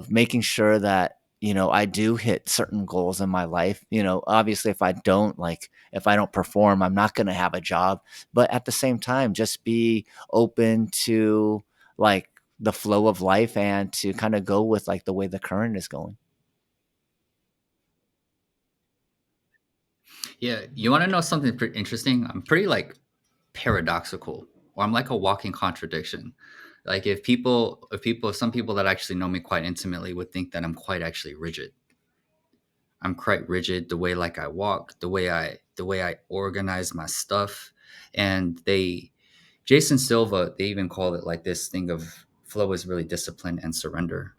making sure that I do hit certain goals in my life. Obviously if I don't like if I don't perform, I'm not going to have a job, but at the same time just be open to like the flow of life and to kind of go with like the way the current is going. Yeah, you want to know something pretty interesting? I'm pretty like paradoxical, or I'm like a walking contradiction. Like some people that actually know me quite intimately would think that I'm quite actually rigid. I'm quite rigid the way like I walk, the way I organize my stuff. And Jason Silva, they even call it like this thing of flow is really discipline and surrender.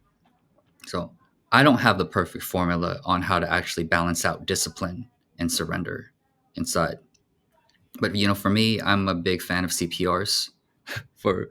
So I don't have the perfect formula on how to actually balance out discipline and surrender inside. But for me, I'm a big fan of CPRs for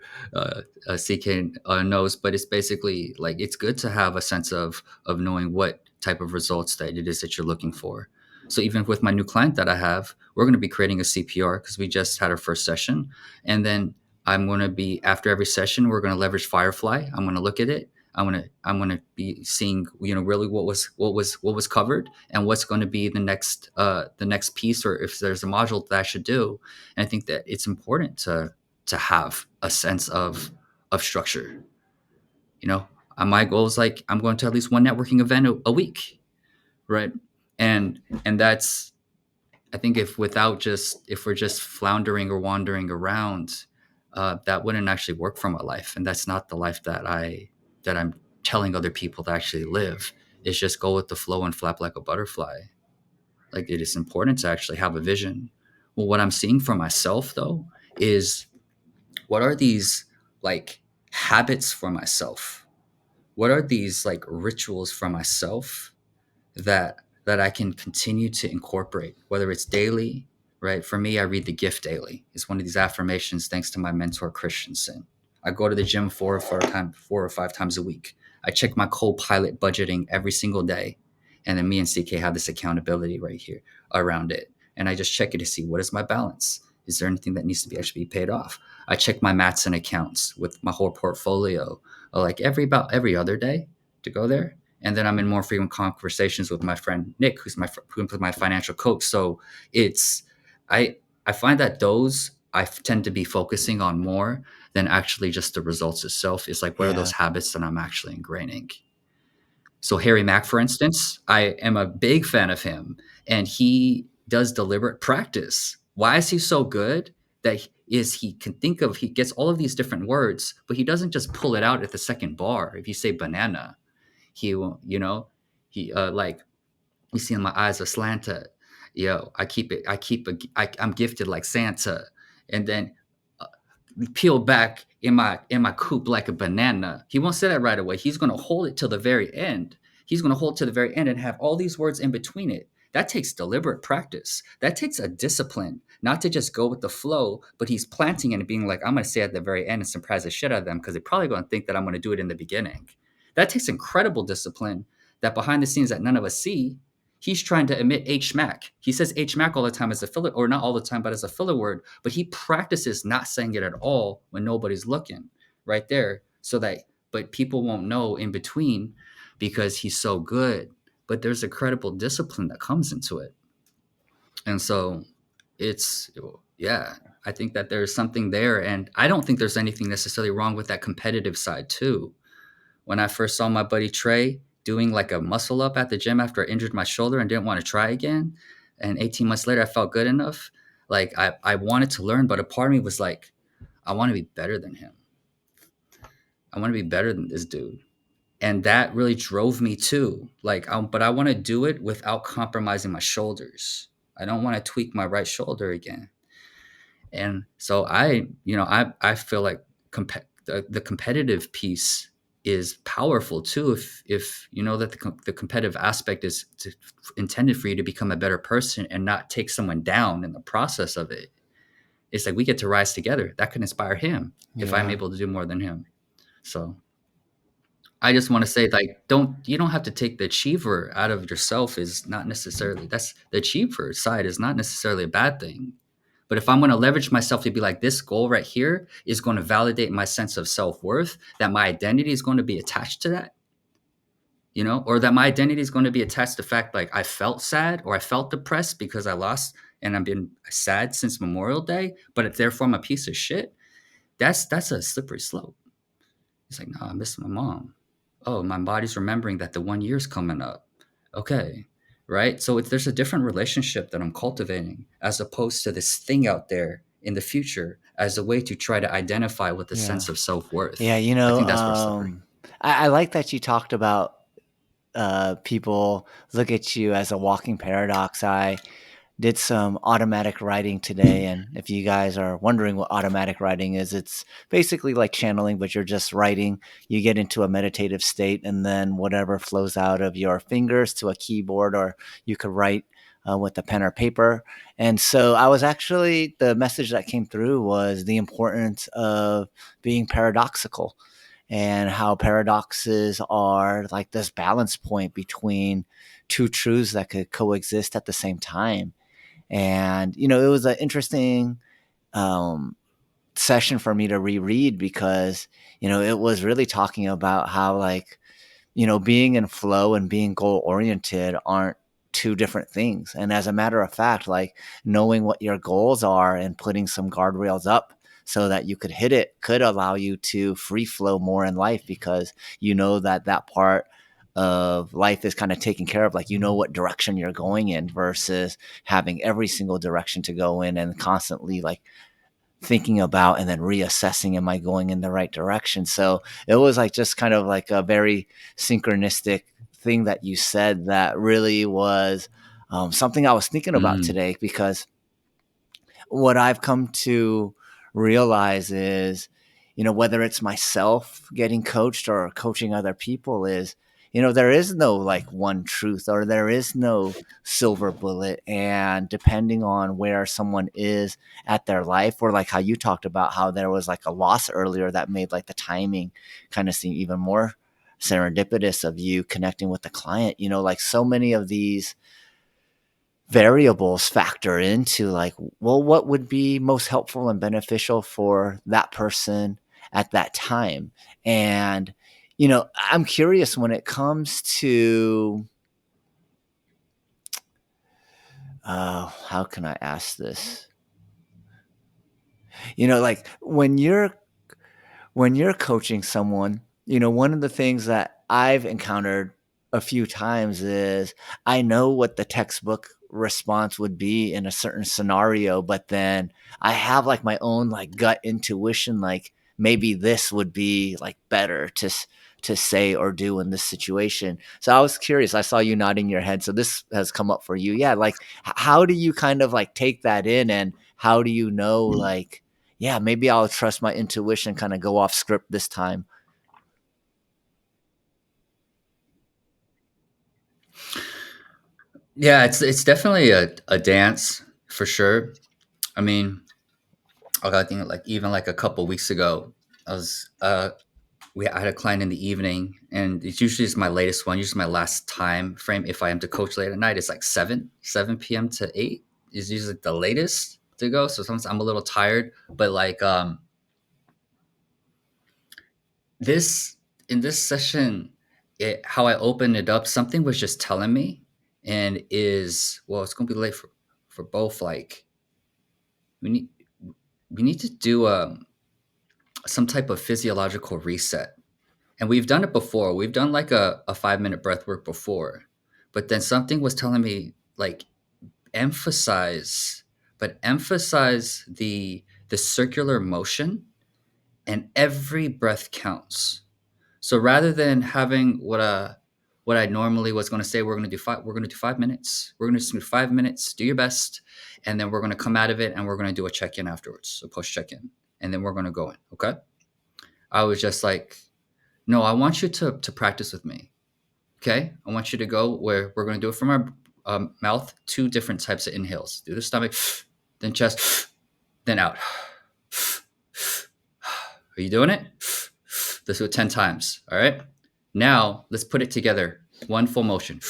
CK knows, but it's basically like it's good to have a sense of knowing what type of results that it is that you're looking for. So even with my new client that I have, we're going to be creating a CPR because we just had our first session, and then I'm going to be after every session we're going to leverage Firefly. I'm going to look at it. I'm going to be seeing really what was covered and what's going to be the next piece, or if there's a module that I should do. And I think that it's important to have a sense of structure. You know, my goal is like I'm going to at least one networking event a week, right? And that's I think if we're just floundering or wandering around, that wouldn't actually work for my life, and that's not the life that I'm telling other people to actually live. Is just go with the flow and flap like a butterfly. Like it is important to actually have a vision. Well, what I'm seeing for myself though is what are these like habits for myself? What are these like rituals for myself that I can continue to incorporate, whether it's daily, right? For me, I read The Gift daily. It's one of these affirmations thanks to my mentor Christensen. I go to the gym 4 or 5 times a week. I check my co-pilot budgeting every single day. And then me and CK have this accountability right here around it. And I just check it to see what is my balance? Is there anything that needs to be actually paid off? I check my mats and accounts with my whole portfolio, like about every other day to go there. And then I'm in more frequent conversations with my friend Nick, who's my financial coach. So it's I find that those I tend to be focusing on more than actually just the results itself. It's like what are Yeah. those habits that I'm actually ingraining? So Harry Mack, for instance, I am a big fan of him, and he does deliberate practice. Why is he so good? He can think of he gets all of these different words, but he doesn't just pull it out at the second bar. If you say banana, he will, he like you see my eyes are slanted. Yo, I'm gifted like Santa. And then uh, peel back in my coop like a banana. He won't say that right away. He's going to hold it till the very end. He's going to hold to the very end and have all these words in between it. That takes deliberate practice. That takes a discipline, not to just go with the flow, but he's planting it and being like, I'm going to say at the very end and surprise the shit out of them because they're probably going to think that I'm going to do it in the beginning. That takes incredible discipline that behind the scenes that none of us see. He's trying to emit H-Mac. He says H-Mac all the time as a filler, or not all the time, but as a filler word. But he practices not saying it at all when nobody's looking right there. But people won't know in between because he's so good. But there's a credible discipline that comes into it. And so it's, yeah, I think that there's something there. And I don't think there's anything necessarily wrong with that competitive side too. When I first saw my buddy Trey doing like a muscle up at the gym after I injured my shoulder and didn't want to try again, and 18 months later I felt good enough, like I wanted to learn, but a part of me was like, I want to be better than him. I want to be better than this dude. And that really drove me too. But I want to do it without compromising my shoulders. I don't want to tweak my right shoulder again. And so I feel like the competitive piece is powerful too. If you know that the competitive aspect is intended for you to become a better person and not take someone down in the process of it. It's like we get to rise together. That can inspire him if I'm Yeah. able to do more than him. So I just want to say, like, you don't have to take the achiever out of yourself. Is not necessarily that's the achiever side is not necessarily a bad thing. But if I'm going to leverage myself to be like, this goal right here is going to validate my sense of self-worth, that my identity is going to be attached to that, or that my identity is going to be attached to the fact like I felt sad or I felt depressed because I lost and I've been sad since Memorial Day, but therefore I'm a piece of shit. That's a slippery slope. It's like, no, I miss my mom. Oh, my body's remembering that the 1 year's coming up. Okay. Right. So there's a different relationship that I'm cultivating as opposed to this thing out there in the future as a way to try to identify with a Yeah. sense of self worth. Yeah. I think that's where it's slippery. I like that you talked about people look at you as a walking paradox. I did some automatic writing today. And if you guys are wondering what automatic writing is, it's basically like channeling, but you're just writing. You get into a meditative state, and then whatever flows out of your fingers to a keyboard, or you could write with a pen or paper. And so I was actually, the message that came through was the importance of being paradoxical, and how paradoxes are like this balance point between two truths that could coexist at the same time. And it was an interesting um, session for me to reread, because it was really talking about how, like, being in flow and being goal oriented aren't two different things. And as a matter of fact, like, knowing what your goals are and putting some guardrails up so that you could hit it could allow you to free flow more in life, because that part of life is kind of taken care of. Like, what direction you're going in, versus having every single direction to go in and constantly like thinking about and then reassessing, am I going in the right direction? So it was like just kind of like a very synchronistic thing that you said that really was something I was thinking about Mm, today, because what I've come to realize is, whether it's myself getting coached or coaching other people, is, there is no like one truth, or there is no silver bullet. And depending on where someone is at their life, or like how you talked about how there was like a loss earlier that made like the timing kind of seem even more serendipitous of you connecting with the client, like so many of these variables factor into, like, well, what would be most helpful and beneficial for that person at that time. And I'm curious when it comes to how can I ask this, like, when you're coaching someone, one of the things that I've encountered a few times is, I know what the textbook response would be in a certain scenario, but then I have like my own like gut intuition, like maybe this would be like better to say or do in this situation. So I was curious. I saw you nodding your head. So this has come up for you. Yeah, like how do you kind of like take that in, and how do you know, like, yeah, maybe I'll trust my intuition, kind of go off script this time. yeah, it's definitely a dance for sure. I mean, I think like even like a couple weeks ago, I was I had a client in the evening, and it's usually is my latest one, usually my last time frame. If I am to coach late at night, it's like seven p.m. to 8 is usually the latest to go. So sometimes I'm a little tired, but like this in this session, how I opened it up, something was just telling me, and is well, it's gonna be late for both. Like we need we need to do some type of physiological reset. And we've done it before. We've done like a 5 minute breath work before. But then something was telling me like emphasize, but emphasize the circular motion, and every breath counts. So rather than having what I normally was going to say, we're going to do 5 minutes. We're going to do 5 minutes, do your best, and then we're going to come out of it and we're going to do a check-in afterwards, a post check-in. And then we're going to go in, okay? I was just like, no, I want you to practice with me. Okay, I want you to go where we're going to do it from our mouth. Two different types of inhales. Do the stomach, then chest, then out. Are you doing it? Let's do it 10 times. All right. Now let's put it together. One full motion.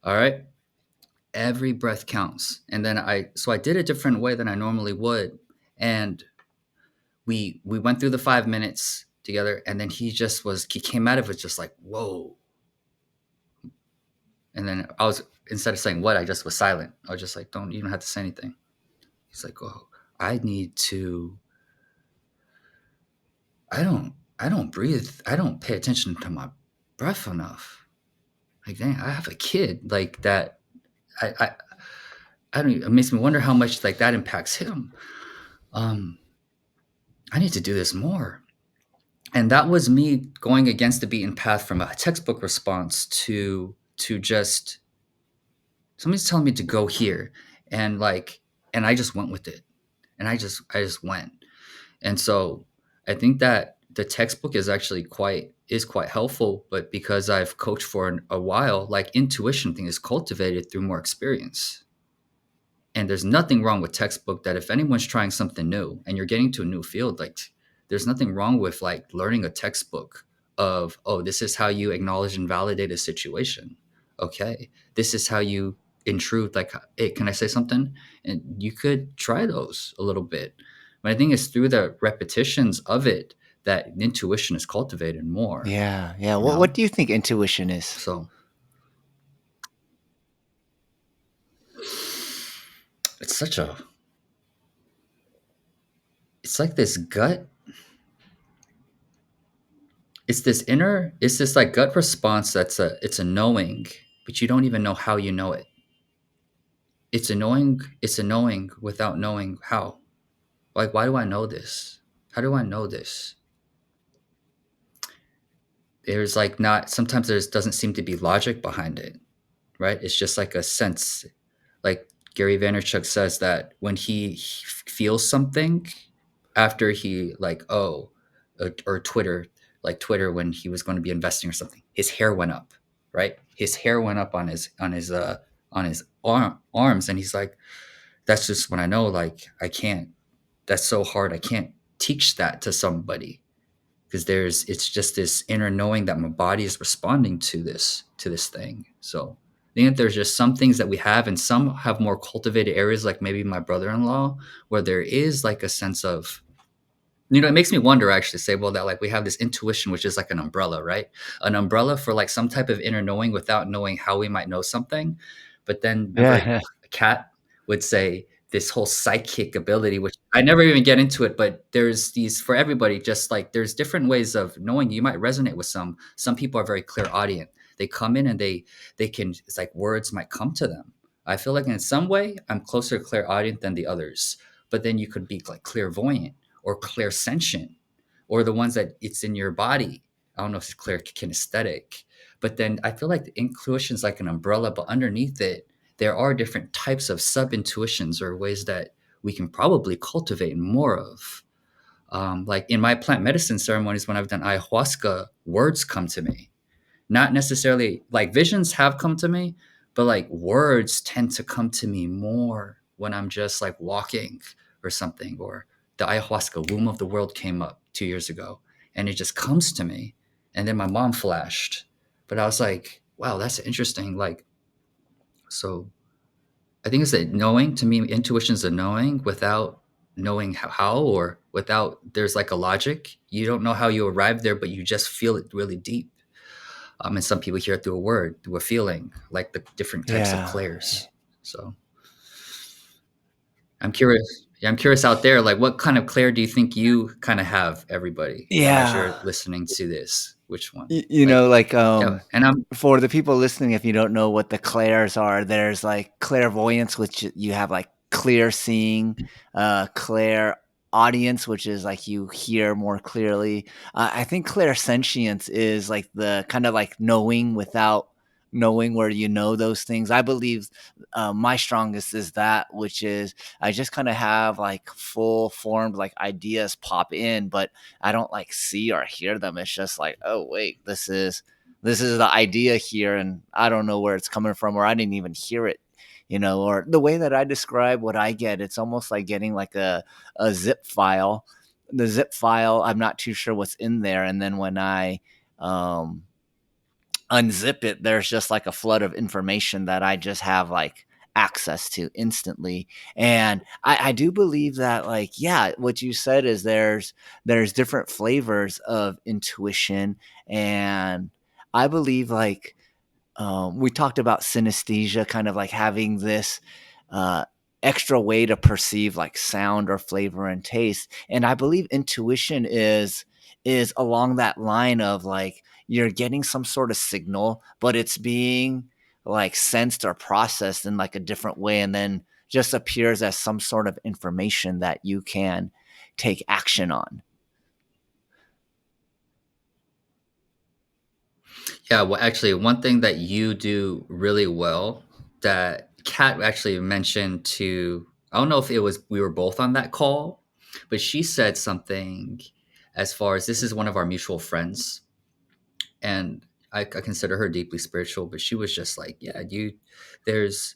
All right. Every breath counts. And then I did a different way than I normally would. And we went through the 5 minutes together, and then he came out of it just like, whoa. And then instead of saying what, I just was silent. I was just like, don't even have to say anything. He's like, oh, I need to, I don't breathe. I don't pay attention to my breath enough. Like, dang, I have a kid like that. I, I, I don't, it makes me wonder how much like that impacts him. Um, I need to do this more. And that was me going against the beaten path from a textbook response to just somebody's telling me to go here, and like, and I just went with it, and I just went. And so I think that the textbook is actually quite helpful, but because I've coached for a while, like, intuition thing is cultivated through more experience. And there's nothing wrong with textbook, that if anyone's trying something new and you're getting to a new field, like, there's nothing wrong with like learning a textbook of, oh, this is how you acknowledge and validate a situation. Okay. This is how you intrude, like, hey, can I say something? And you could try those a little bit. But I think it's through the repetitions of it that intuition is cultivated more, Yeah, yeah. you What know? do you think intuition is? So it's such a, it's like this gut, it's this like gut response, it's a knowing, but you don't even know how you know it. It's a knowing without knowing how. Like, why do I know this? How do I know this? There's like not, sometimes there doesn't seem to be logic behind it, right? It's just like a sense. Like Gary Vaynerchuk says that when he feels something after he, like, oh, or Twitter, like Twitter, when he was going to be investing or something, his hair went up, right? His hair went up on his arms, and he's like, that's just when I know, like, I can't. That's so hard. I can't teach that to somebody, because it's just this inner knowing that my body is responding to this thing. So I think that there's just some things that we have, and some have more cultivated areas, like maybe my brother-in-law, where there is like a sense of, it makes me wonder, actually, say, well, that like we have this intuition, which is like an umbrella, right? An umbrella for like some type of inner knowing without knowing how we might know something. But then remember, Yeah, Kat would say this whole psychic ability, which I never even get into it, but there's these for everybody, just like there's different ways of knowing. You might resonate with some people are very clairaudient. They come in and they can, it's like words might come to them. I feel like in some way I'm closer to clairaudient than the others. But then you could be like clairvoyant or clairsentient, or the ones that it's in your body. I don't know if it's clear kinesthetic, but then I feel like the intuition is like an umbrella, but underneath it, there are different types of sub intuitions, or ways that we can probably cultivate more of. Like in my plant medicine ceremonies, when I've done ayahuasca, words come to me. Not necessarily like visions have come to me, but like words tend to come to me more when I'm just like walking or something. Or the ayahuasca womb of the world came up 2 years ago, and it just comes to me. And then my mom flashed, but I was like, wow, that's interesting. Like, so I think it's a knowing. To me, intuition is a knowing without knowing how, or without, there's like a logic. You don't know how you arrived there, but you just feel it really deep. And some people hear it through a word, through a feeling, like the different types of yeah. clairs. So I'm curious. Yeah, I'm curious out there, like, what kind of clair do you think you kind of have, everybody, as you're Yeah. listening to this? Which one? You know, Like, like, yeah, and I'm for the people listening, if you don't know what the clairs are, there's like clairvoyance, which you have like clear seeing, clair audience, which is like you hear more clearly. I think clairsentience is like the kind of like knowing without knowing where you know those things. I believe my strongest is that, which is I just kind of have like full formed like ideas pop in, but I don't like see or hear them. It's just like, oh wait, this is the idea here, and I don't know where it's coming from, or I didn't even hear it, or the way that I describe what I get, it's almost like getting like a zip file. The zip file, I'm not too sure what's in there, and then when I um unzip it, there's just like a flood of information that I just have like access to instantly. And I do believe that, like, yeah, what you said is there's different flavors of intuition. And I believe like we talked about synesthesia, kind of like having this uh, extra way to perceive like sound or flavor and taste. And I believe intuition is along that line of like you're getting some sort of signal, but it's being like sensed or processed in like a different way, and then just appears as some sort of information that you can take action on. Yeah, well, actually, one thing that you do really well that Kat actually mentioned to, I don't know if it was we were both on that call, but she said something as far as this is one of our mutual friends, and I consider her deeply spiritual, but she was just like, yeah, there's,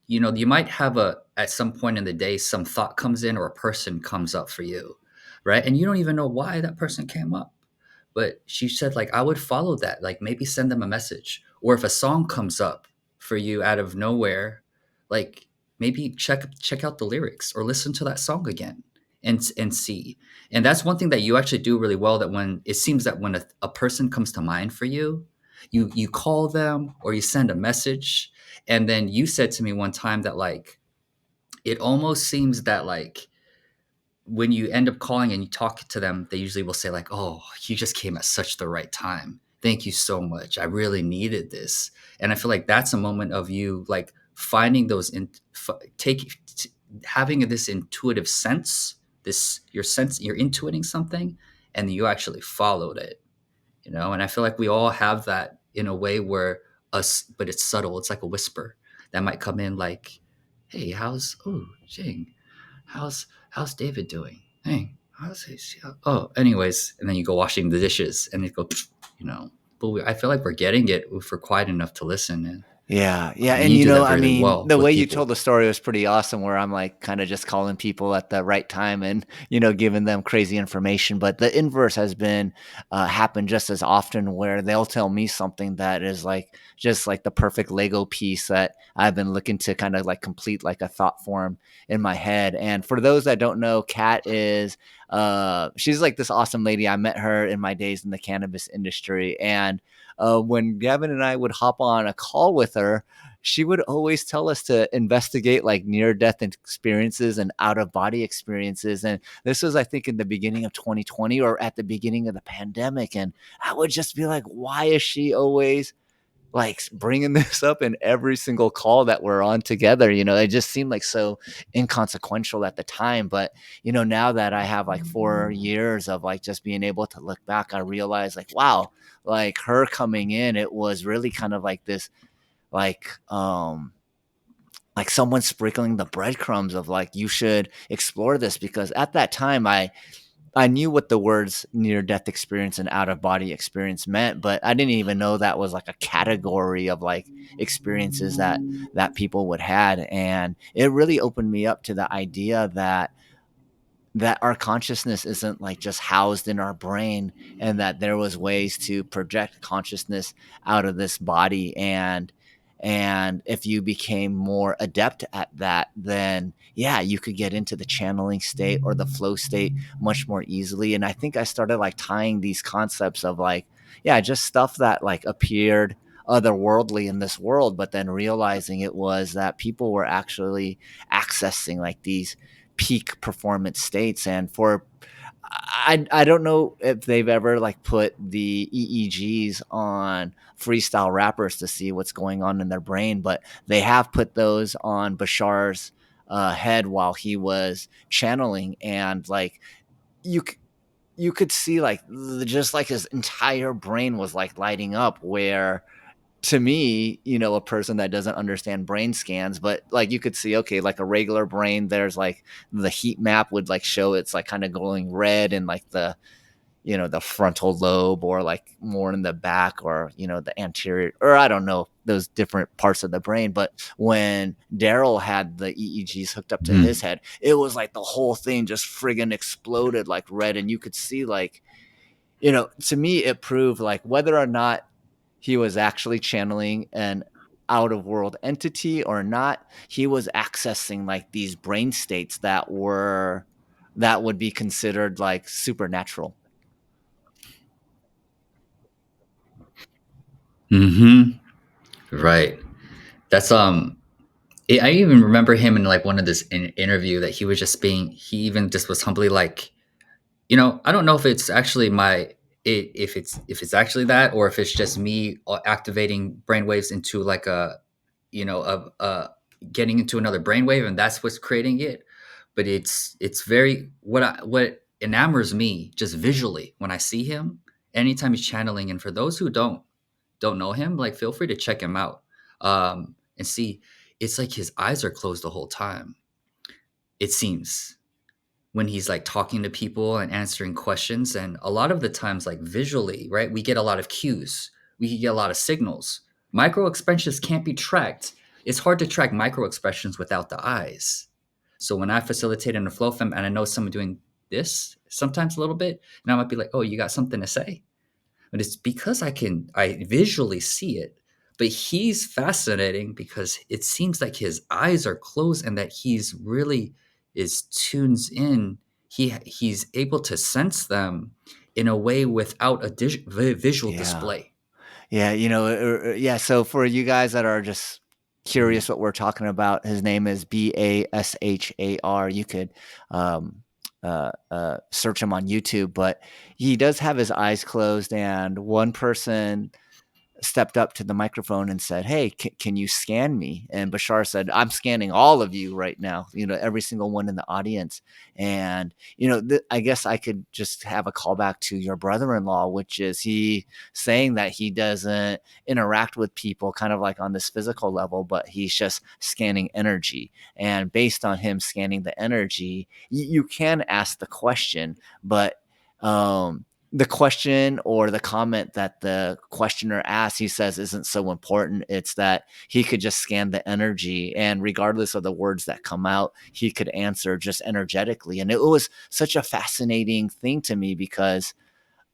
you might have at some point in the day, some thought comes in or a person comes up for you, right? And you don't even know why that person came up. But she said, like, I would follow that, like maybe send them a message. Or if a song comes up for you out of nowhere, like maybe check out the lyrics or listen to that song again and see. And that's one thing that you actually do really well, that when it seems that when a person comes to mind for you, you call them or you send a message. And then you said to me one time that like it almost seems that like when you end up calling and you talk to them, they usually will say like, "Oh, you just came at such the right time. Thank you so much. I really needed this." And I feel like that's a moment of you like finding those having this intuitive sense, you're intuiting something, and you actually followed it, And I feel like we all have that in a way where us, but it's subtle. It's like a whisper that might come in like, "Hey, Jing, how's David doing? Hey, anyways," and then you go washing the dishes, and it go, you know. But I feel like we're getting it if we're quiet enough to listen, Yeah, and and you do that I very mean, well the with way you told people. the story was pretty awesome. Where I'm like kind of just calling people at the right time and giving them crazy information. But the inverse has been happened just as often, where they'll tell me something that is like just like the perfect Lego piece that I've been looking to kind of like complete like a thought form in my head. And for those that don't know, Kat is she's like this awesome lady. I met her in my days in the cannabis industry, and when Gavin and I would hop on a call with her, she would always tell us to investigate like near death experiences and out of body experiences. And this was, I think, in the beginning of 2020 or at the beginning of the pandemic. And I would just be like, why is she always like bringing this up in every single call that we're on together? It just seemed like so inconsequential at the time. But, now that I have like 4 years of like just being able to look back, I realized like, wow, like her coming in, it was really kind of like this, like, like someone sprinkling the breadcrumbs of like, you should explore this. Because at that time, I knew what the words near death experience and out of body experience meant, but I didn't even know that was like a category of like experiences that people would had. And it really opened me up to the idea that our consciousness isn't like just housed in our brain, and that there was ways to project consciousness out of this body. And if you became more adept at that, then yeah, you could get into the channeling state or the flow state much more easily. And I think I started like tying these concepts of like, yeah, just stuff that like appeared otherworldly in this world, but then realizing it was that people were actually accessing like these peak performance states. And for I don't know if they've ever like put the EEGs on freestyle rappers to see what's going on in their brain, but they have put those on Bashar's head while he was channeling. And like you you could see like just like his entire brain was like lighting up, where to me, a person that doesn't understand brain scans, but like you could see, okay, like a regular brain, there's like the heat map would like show it's like kind of glowing red, and like the frontal lobe, or like more in the back, or the anterior, or I don't know, those different parts of the brain. But when Daryl had the EEGs hooked up to his Mhm. head, it was like the whole thing just friggin' exploded like red. And you could see like, to me, it proved like whether or not he was actually channeling an out of world entity or not, he was accessing like these brain states that would be considered like supernatural. Mhm. Right. That's I even remember him in like one of this interview that he even just was humbly like, I don't know if it's actually if it's actually that, or if it's just me activating brainwaves into like getting into another brainwave, and that's what's creating it. But it's very what enamors me just visually when I see him anytime he's channeling. And for those who don't don't know him, like feel free to check him out, and see. It's like his eyes are closed the whole time. It seems when he's like talking to people and answering questions, and a lot of the times, like visually, right? We get a lot of cues. We get a lot of signals. Micro expressions can't be tracked. It's hard to track micro expressions without the eyes. So when I facilitate in a flow film and I know someone doing this sometimes a little bit, and I might be like, "Oh, you got something to say?" But it's because I visually see it. But he's fascinating because it seems like his eyes are closed and that he's really is tunes in. He's able to sense them in a way without a visual Yeah. display. Yeah, yeah, so for you guys that are just Mhm. curious what we're talking about, his name is Bashar. You could, um, search him on YouTube, but he does have his eyes closed, and one person stepped up to the microphone and said, "Hey, can you scan me?" And Bashar said, "I'm scanning all of you right now, every single one in the audience." And, I guess I could just have a callback to your brother-in-law, which is he saying that he doesn't interact with people kind of like on this physical level, but he's just scanning energy. And based on him scanning the energy, you can ask the question, but, the question or the comment that the questioner asks, he says isn't so important. It's that he could just scan the energy, and regardless of the words that come out, he could answer just energetically. And it was such a fascinating thing to me because,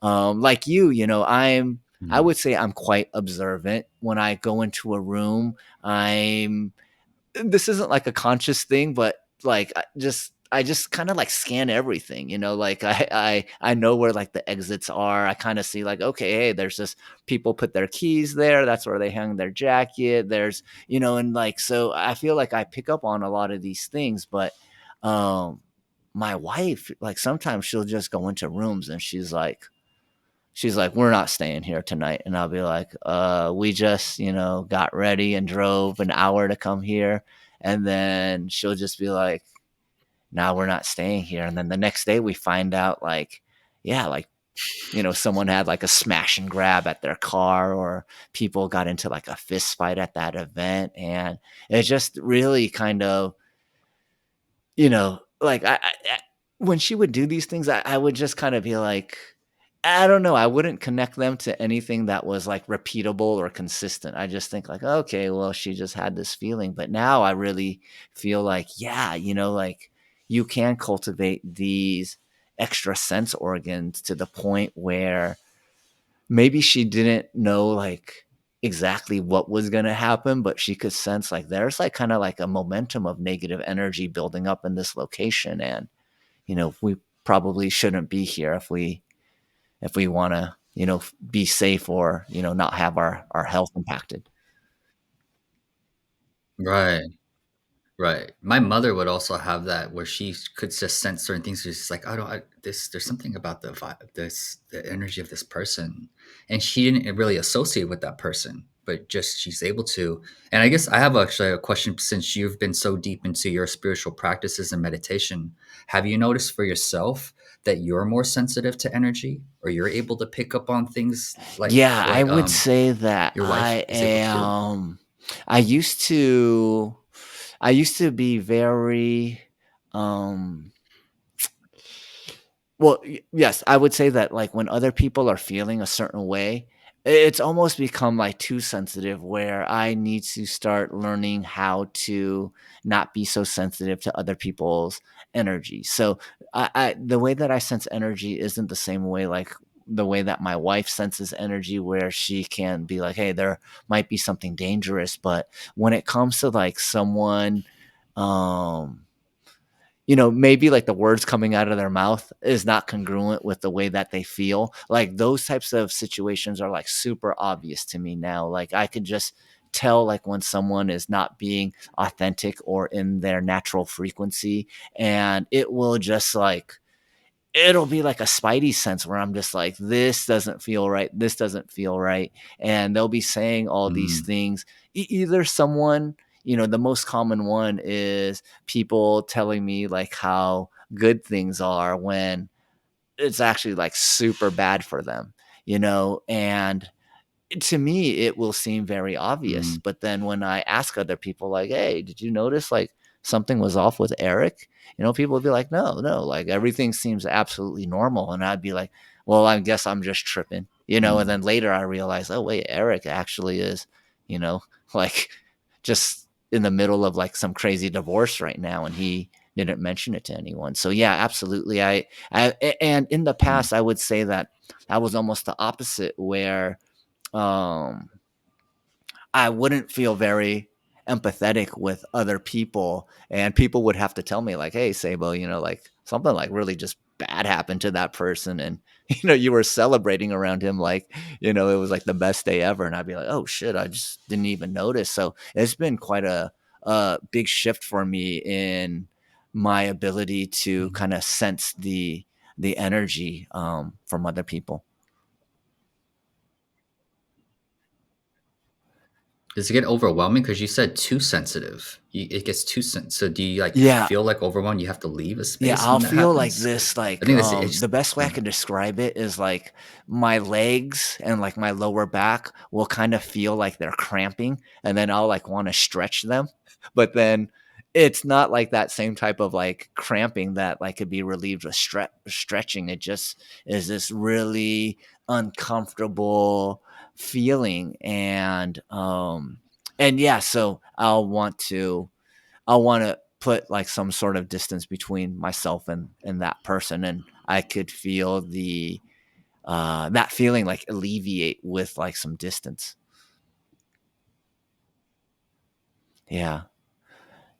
like I Mhm. would say I'm quite observant when I go into a room. I'm This isn't like a conscious thing, but like I just kind of like scan everything, like I know where like the exits are. I kind of see like, okay, hey, there's just people put their keys there. That's where they hang their jacket. And like, so I feel like I pick up on a lot of these things, but um my wife, like sometimes she'll just go into rooms and she's like, "We're not staying here tonight." And I'll be like, we just, got ready and drove an hour to come here." And then she'll just be like, "Now we're not staying here." And then the next day we find out like, yeah, like, someone had like a smash and grab at their car, or people got into like a fist fight at that event. And it just really kind of, like when she would do these things, I would just kind of be like, I don't know. I wouldn't connect them to anything that was like repeatable or consistent. I just think like, okay, well, she just had this feeling. But now I really feel like, yeah, like you can cultivate these extra sense organs to the point where maybe she didn't know like exactly what was going to happen, but she could sense like there's like kind of like a momentum of negative energy building up in this location. And, we probably shouldn't be here if we want to, be safe, or, not have our health impacted. Right. Right. My mother would also have that where she could just sense certain things. She's just like, I don't, there's something about the vibe, the energy of this person. And she didn't really associate with that person, but just she's able to. And I guess I have actually a question since you've been so deep into your spiritual practices and meditation. Have you noticed for yourself that you're more sensitive to energy or you're able to pick up on things Yeah, I would say that your wife is able to do? I used to be very, um well, yes, I would say that, like, when other people are feeling a certain way, it's almost become, like, too sensitive, where I need to start learning how to not be so sensitive to other people's energy. So, the way that I sense energy isn't the same way, like, the way that my wife senses energy, where she can be like, "Hey, there might be something dangerous." But when it comes to, like, someone, um maybe like the words coming out of their mouth is not congruent with the way that they feel. Like those types of situations are like super obvious to me now. Like I could just tell like when someone is not being authentic or in their natural frequency, and it will just like it'll be like a spidey sense where I'm just like, this doesn't feel right. This doesn't feel right. And they'll be saying all these Mm, things. Either someone, the most common one is people telling me like how good things are when it's actually like super bad for them, and to me, it will seem very obvious. Mm, But then when I ask other people, like, "Hey, did you notice like something was off with Eric?" People would be like, "No, no, like everything seems absolutely normal." And I'd be like, "Well, I guess I'm just tripping." And mm, then later I realized, oh wait, Eric actually is, you know, like just in the middle of like some crazy divorce right now, and he didn't mention it to anyone. So yeah, absolutely. And in the mm, past, I would say that I was almost the opposite, where um, I wouldn't feel very empathetic with other people, and people would have to tell me like, "Hey, Sabo, like something like really just bad happened to that person," and you were celebrating around him like, it was like the best day ever, and I'd be like, "Oh shit, I just didn't even notice." So it's been quite a big shift for me in my ability to mm. kind of sense the energy from other people. Does it get overwhelming? Because you said too sensitive. It gets too so do you, like, Yeah, feel like overwhelmed, you have to leave a Yeah, space I'll when that feel like happens? this, I like, think that's it's the best way I yeah. can describe it is like my legs and like my lower back will kind of feel like they're cramping, and then I'll like want to stretch them. But then it's not like that same type of like cramping that like could be relieved with stretching. It just is this really uncomfortable feeling. And yeah, so I'll want to put like some sort of distance between myself and that person, and I could feel the that feeling like alleviate with like some distance. Yeah.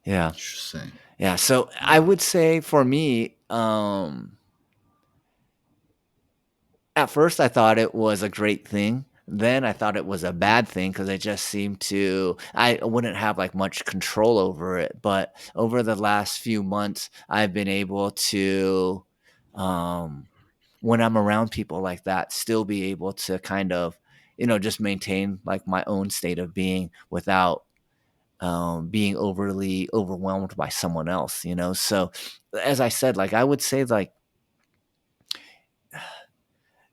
Yeah. Interesting. Yeah. So I Yeah. would say for me, at first I thought it was a great thing. Then I thought it was a bad thing because it just seemed to I wouldn't have like much control over it. But over the last few months, I've been able to um when I'm around people like that, still be able to kind of, just maintain like my own state of being without being overly overwhelmed by someone else. So, as I said, like I would say, like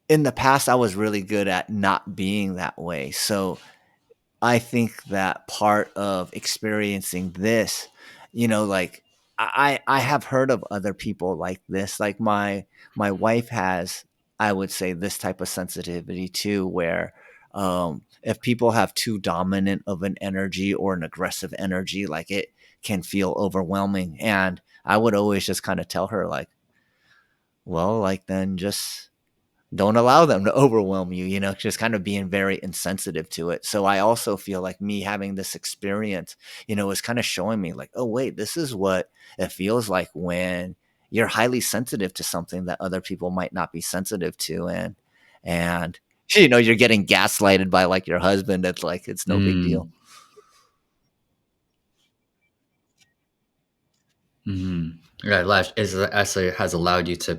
in the past, I was really good at not being that way. So I think that part of experiencing this, like I have heard of other people like this. Like my wife has, I would say, this type of sensitivity too, where if people have too dominant of an energy or an aggressive energy, like it can feel overwhelming. And I would always just kind of tell her like, well, like then just don't allow them to overwhelm you, just kind of being very insensitive to it. So I also feel like me having this experience, is kind of showing me like, oh, wait, this is what it feels like when you're highly sensitive to something that other people might not be sensitive to. And, you're getting gaslighted by like your husband. It's like, it's no big deal. Mm, mhm. Yeah, Lash is actually has allowed you t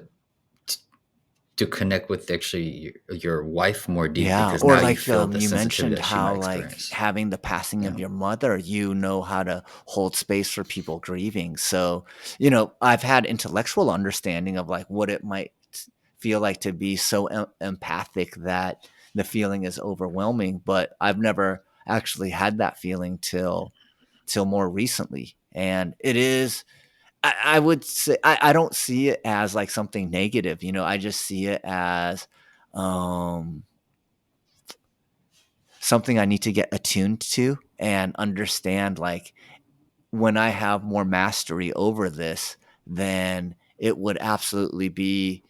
to connect with actually your wife more deeply Yeah, because or now you like feel the you sensitivity mentioned that she how might like experience. having the passing of Yeah. your mother, you know how to hold space for people grieving. So, I've had intellectual understanding of like what it might feel like to be so empathic that the feeling is overwhelming, but I've never actually had that feeling till more recently. And it is I would say I don't see it as like something negative, I just see it as um something I need to get attuned to and understand, like, when I have more mastery over this, then it would absolutely be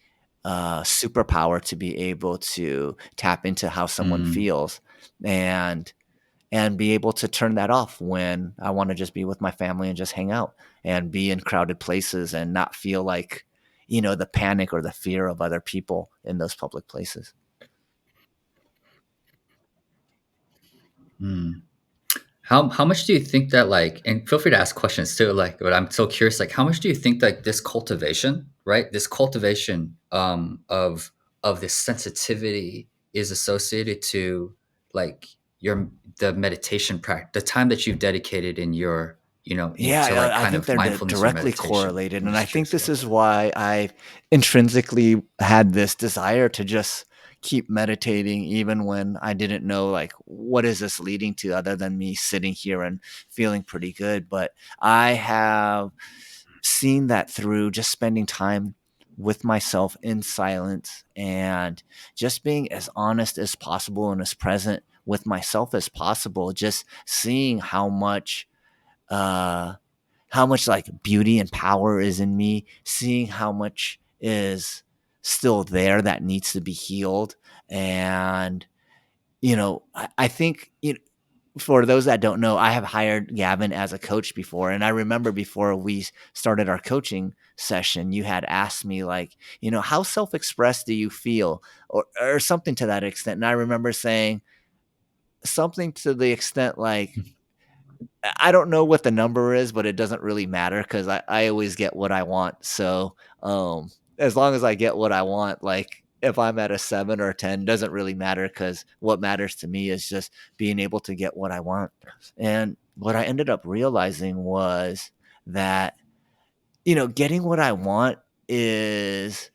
a superpower to be able to tap into how someone Mm, feels and be able to turn that off when I wanna just be with my family and just hang out and be in crowded places and not feel like, the panic or the fear of other people in those public places. mm. How much do you think that, like, and feel free to ask questions too, like, but I'm so curious, like, how much do you think like this cultivation, right? This cultivation of this sensitivity is associated to like your the meditation practice, the time that you've dedicated in your, to Yeah, like I kind think of they're mindfulness or directly meditation. correlated, I'm and I just think curious this about is that. why I intrinsically had this desire to just keep meditating even when I didn't know like what is this leading to other than me sitting here and feeling pretty good. But I have seen that through just spending time with myself in silence and just being as honest as possible and as present with myself as possible, just seeing uh how much like beauty and power is in me, seeing how much is still there that needs to be healed. And I think, for those that don't know, I have hired Gavin as a coach before. And I remember before we started our coaching session, you had asked me, like, how self expressed do you feel? Or something to that extent. And I remember saying something to the extent like, I don't know what the number is, but it doesn't really matter because I always get what I want. So as long as I get what I want, like if I'm at a 7 or 10, doesn't really matter because what matters to me is just being able to get what I want. And what I ended up realizing was that, getting what I want is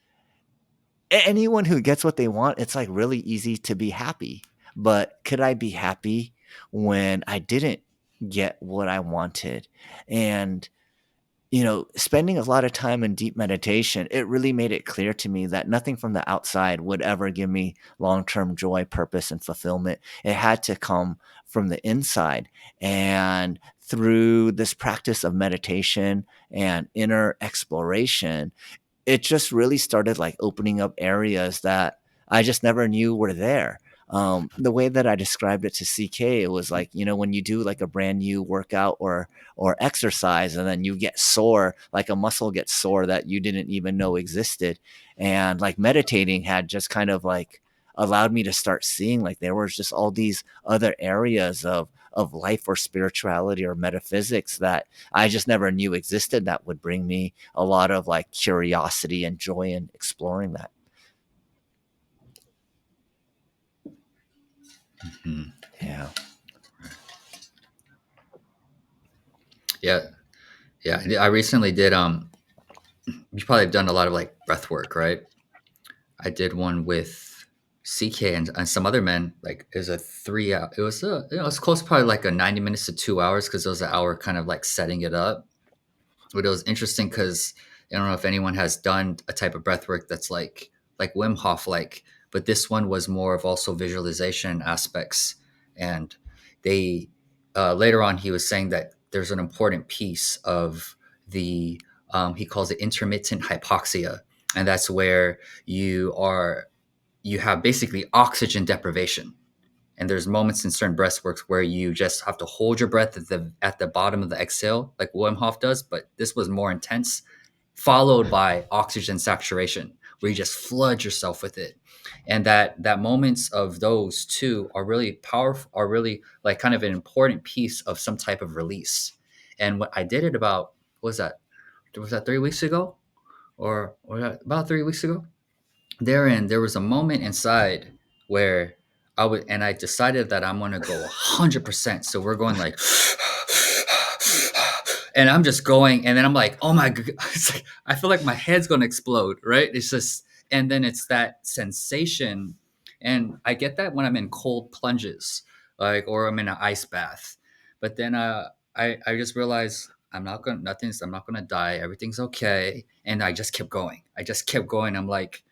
anyone who gets what they want, it's like really easy to be happy. But could I be happy when I didn't get what I wanted? And, spending a lot of time in deep meditation, it really made it clear to me that nothing from the outside would ever give me long term joy, purpose, and fulfillment. It had to come from the inside. And through this practice of meditation and inner exploration, it just really started like opening up areas that I just never knew were there. The way that I described it to CK, it was like, when you do like a brand new workout or exercise and then you get sore, like a muscle gets sore that you didn't even know existed. And like meditating had just kind of like allowed me to start seeing like there was just all these other areas of life or spirituality or metaphysics that I just never knew existed that would bring me a lot of like curiosity and joy in exploring that. Mhm. Yeah. Yeah. Yeah. I recently did, you probably have done a lot of like breath work, right? I did one with CK and some other men. Like it was a 3 hour. It was it was close to probably like a 90 minutes to 2 hours because it was an hour kind of like setting it up. But it was interesting because I don't know if anyone has done a type of breath work that's like Wim Hof like, but this one was more of also visualization aspects. And they later on he was saying that there's an important piece of the he calls it intermittent hypoxia, and that's where you have basically oxygen deprivation. And there's moments in certain breathworks where you just have to hold your breath at the bottom of the exhale, like Wim Hof does, but this was more intense, followed by oxygen saturation, where you just flood yourself with it. And that moments of those two are really powerful, are really like kind of an important piece of some type of release. And what I did it about, what was that 3 weeks ago? Or about 3 weeks ago? There was a moment inside where I decided that I'm gonna go 100%. So we're going like, and I'm just going, and then I'm like, oh my god, it's like I feel like my head's gonna explode, right? It's just, and then it's that sensation, and I get that when I'm in cold plunges, like, or I'm in an ice bath, but then I just realized I'm not gonna die, everything's okay, and I just kept going. I just kept going. I'm like,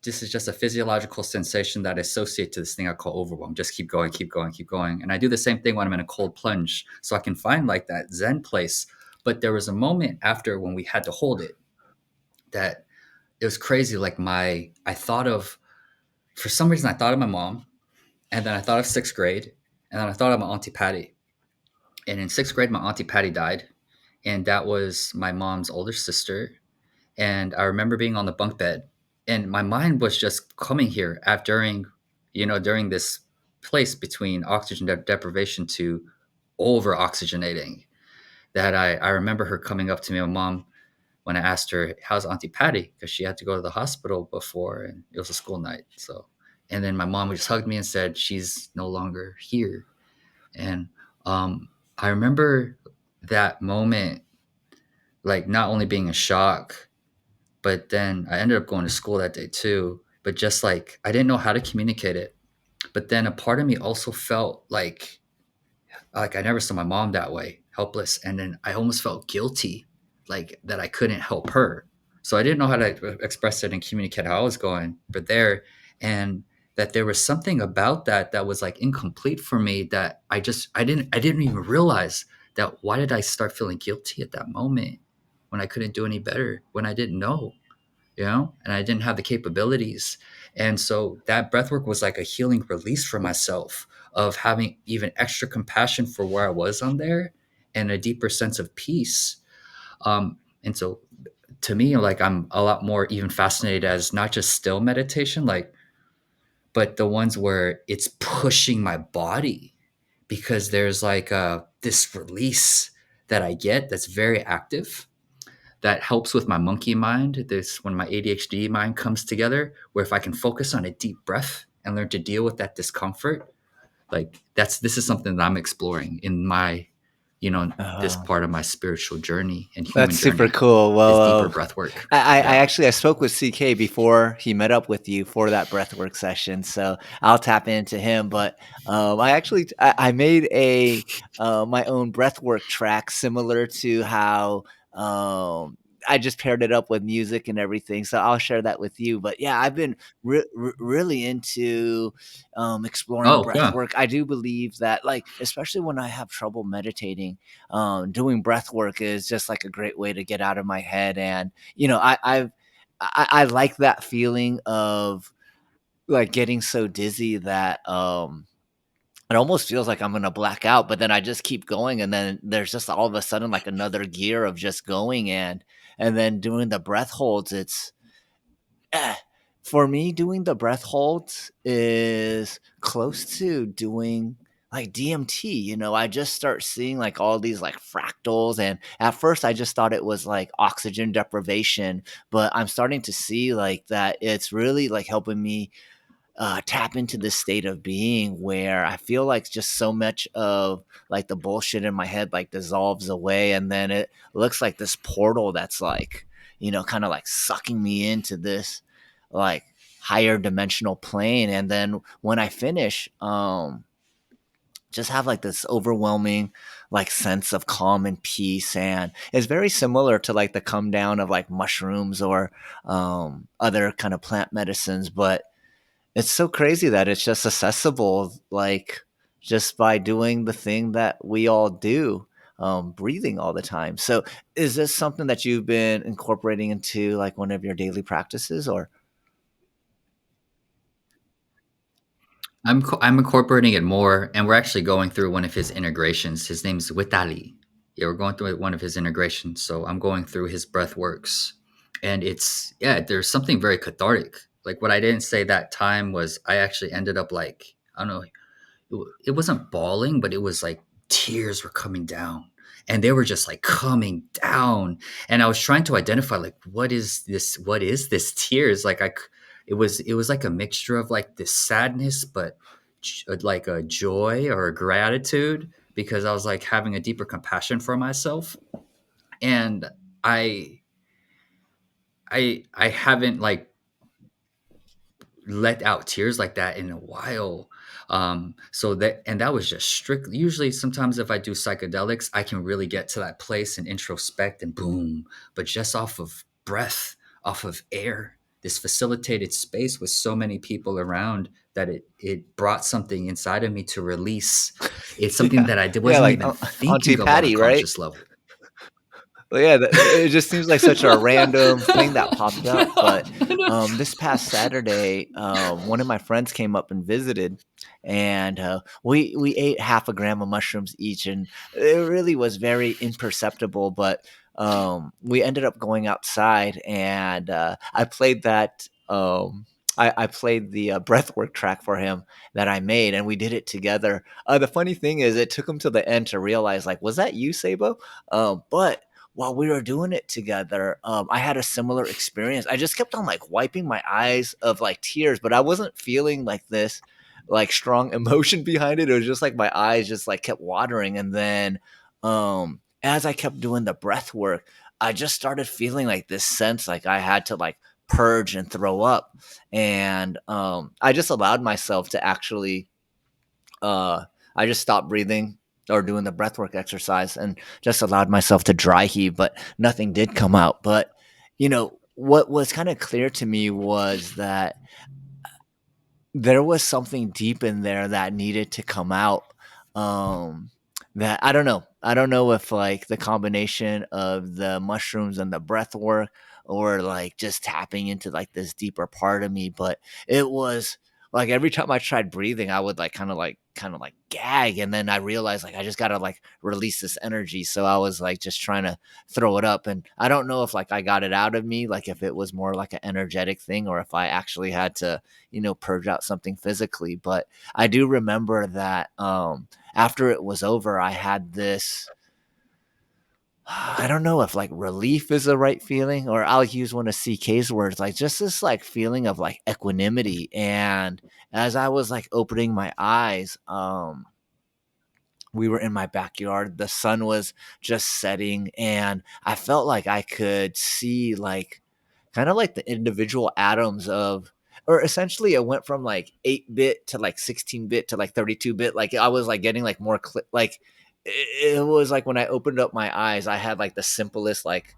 this is just a physiological sensation that I associate to this thing I call overwhelm. Just keep going, keep going, keep going. And I do the same thing when I'm in a cold plunge. So I can find like that Zen place. But there was a moment after when we had to hold it that it was crazy. Like I thought of, for some reason, I thought of my mom, and then I thought of sixth grade, and then I thought of my Auntie Patty. And in sixth grade, my Auntie Patty died. And that was my mom's older sister. And I remember being on the bunk bed, and my mind was just coming here after during this place between oxygen deprivation to over oxygenating. That I remember her coming up to me, my mom, when I asked her, "How's Auntie Patty?" Because she had to go to the hospital before, and it was a school night. So, and then my mom just hugged me and said, "She's no longer here." And I remember that moment, like not only being a shock, but then I ended up going to school that day too. but just like I didn't know how to communicate it. But then a part of me also felt like I never saw my mom that way, helpless, and then I almost felt guilty, like that I couldn't help her. So I didn't know how to express it and communicate how I was going, but there, and that there was something about that that was like incomplete for me that I didn't even realize that. Why did I start feeling guilty at that moment when I couldn't do any better, when I didn't know? And I didn't have the capabilities. And so that breath work was like a healing release for myself of having even extra compassion for where I was on there and a deeper sense of peace. And so to me, like I'm a lot more even fascinated as not just still meditation, like, but the ones where it's pushing my body because there's like this release that I get that's very active that helps with my monkey mind. This when my ADHD mind comes together, where if I can focus on a deep breath and learn to deal with that discomfort, like this is something that I'm exploring in my, this Uh, part of my spiritual journey and that's human super journey cool. is Well, deeper breath work. I Yeah. actually I spoke with CK before he met up with you for that breathwork session, so I'll tap into him. But I made a my own breathwork track similar to how I just paired it up with music and everything. So I'll share that with you. But yeah, I've been really into exploring Oh, breath yeah. work. I do believe that, like, especially when I have trouble meditating, doing breath work is just like a great way to get out of my head. And I like that feeling of like getting so dizzy that it almost feels like I'm gonna black out, but then I just keep going, and then there's just all of a sudden like another gear of just going, and then doing the breath holds. It's Eh, for me, doing the breath holds is close to doing like DMT. I just start seeing like all these like fractals. And at first, I just thought it was like oxygen deprivation, but I'm starting to see like that it's really like helping me tap into this state of being where I feel like just so much of like the bullshit in my head like dissolves away, and then it looks like this portal that's like kind of like sucking me into this like higher dimensional plane. And then when I finish, just have like this overwhelming like sense of calm and peace. And it's very similar to like the come down of like mushrooms or other kind of plant medicines, but it's so crazy that it's just accessible, like just by doing the thing that we all do, breathing all the time. So, is this something that you've been incorporating into like one of your daily practices, or? I'm incorporating it more, and we're actually going through one of his integrations. His name's Witali. Yeah, we're going through one of his integrations. So I'm going through his breath works, and there's something very cathartic. Like what I didn't say that time was I actually ended up like I don't know, it wasn't bawling, but it was like tears were coming down, and they were just like coming down, and I was trying to identify like what is this tears like it was like a mixture of like this sadness, but like a joy or a gratitude because I was like having a deeper compassion for myself. And I I haven't like let out tears like that in a while. So that was just strictly, usually sometimes if I do psychedelics, I can really get to that place and introspect and boom, but just off of breath, off of air, this facilitated space with so many people around that it brought something inside of me to release. It's something Yeah, that I yeah, wasn't like even Auntie thinking of on a Patty, right? conscious level. Well, yeah, it just seems like such a random thing that popped up. Yeah. But this past Saturday, one of my friends came up and visited, and we ate half a gram of mushrooms each, and it really was very imperceptible. But we ended up going outside, and I played that. I played the breathwork track for him that I made, and we did it together. The funny thing is, it took him to the end to realize, like, was that you, Seibo? But while we were doing it together, I had a similar experience. I just kept on like wiping my eyes of like tears, but I wasn't feeling like this like strong emotion behind it. It was just like my eyes just like kept watering. And then as I kept doing the breath work, I just started feeling like this sense like I had to like purge and throw up. And I just allowed myself to actually, I just stopped breathing or doing the breathwork exercise and just allowed myself to dry heave, but nothing did come out. But, what was kind of clear to me was that there was something deep in there that needed to come out. Um, that I don't know. I don't know if like the combination of the mushrooms and the breath work or like just tapping into like this deeper part of me, but it was like every time I tried breathing, I would like kind of like gag, and then I realized like I just gotta like release this energy. So I was like just trying to throw it up, and I don't know if like I got it out of me, like if it was more like an energetic thing or if I actually had to purge out something physically. But I do remember that after it was over, I had this. I don't know if like relief is the right feeling, or I'll use one of CK's words, like just this like feeling of like equanimity. And as I was like opening my eyes, we were in my backyard. The sun was just setting, and I felt like I could see like kind of like the individual atoms of, or essentially it went from like 8-bit to like 16-bit to like 32-bit. Like I was like getting like more like it was like when I opened up my eyes, I had like the simplest like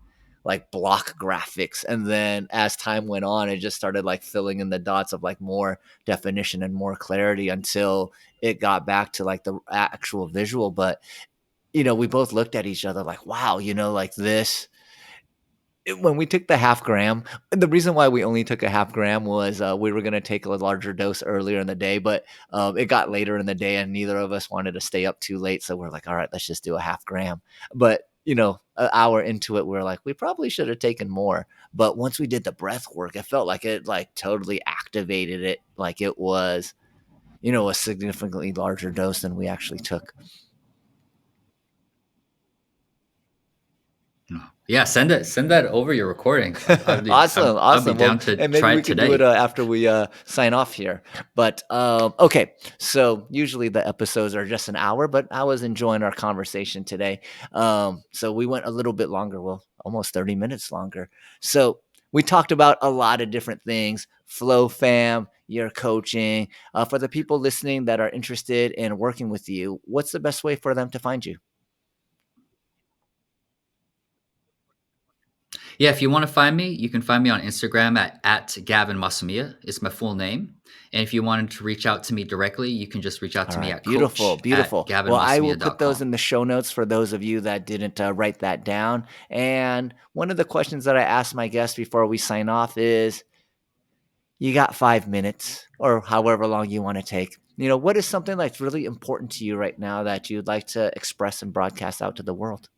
block graphics, and then as time went on, it just started like filling in the dots of like more definition and more clarity until it got back to like the actual visual. But we both looked at each other like, wow, like this, when we took the half gram, the reason why we only took a half gram was we were going to take a larger dose earlier in the day, but it got later in the day and neither of us wanted to stay up too late. So we're like, all right, let's just do a half gram. But, an hour into it, we're like, we probably should have taken more. But once we did the breath work, it felt like it like totally activated it. Like it was, a significantly larger dose than we actually took. Yeah, send that over your recording. Awesome, I'd be awesome. Well, down to and maybe try we it could do it today. after we sign off here. But okay, so usually the episodes are just an hour, but I was enjoying our conversation today. So we went a little bit longer, well, almost 30 minutes longer. So we talked about a lot of different things. FlowFam, your coaching. For the people listening that are interested in working with you, what's the best way for them to find you? Yeah, if you want to find me, you can find me on Instagram at Gavin Masumiya. It's my full name. And if you wanted to reach out to me directly, you can just reach out All to me right, at beautiful, coach at beautiful. Well, I will put those gavinmasumiya.com. in the show notes for those of you that didn't write that down. And one of the questions that I ask my guests before we sign off is, you got 5 minutes or however long you want to take. What is something that's really important to you right now that you'd like to express and broadcast out to the world?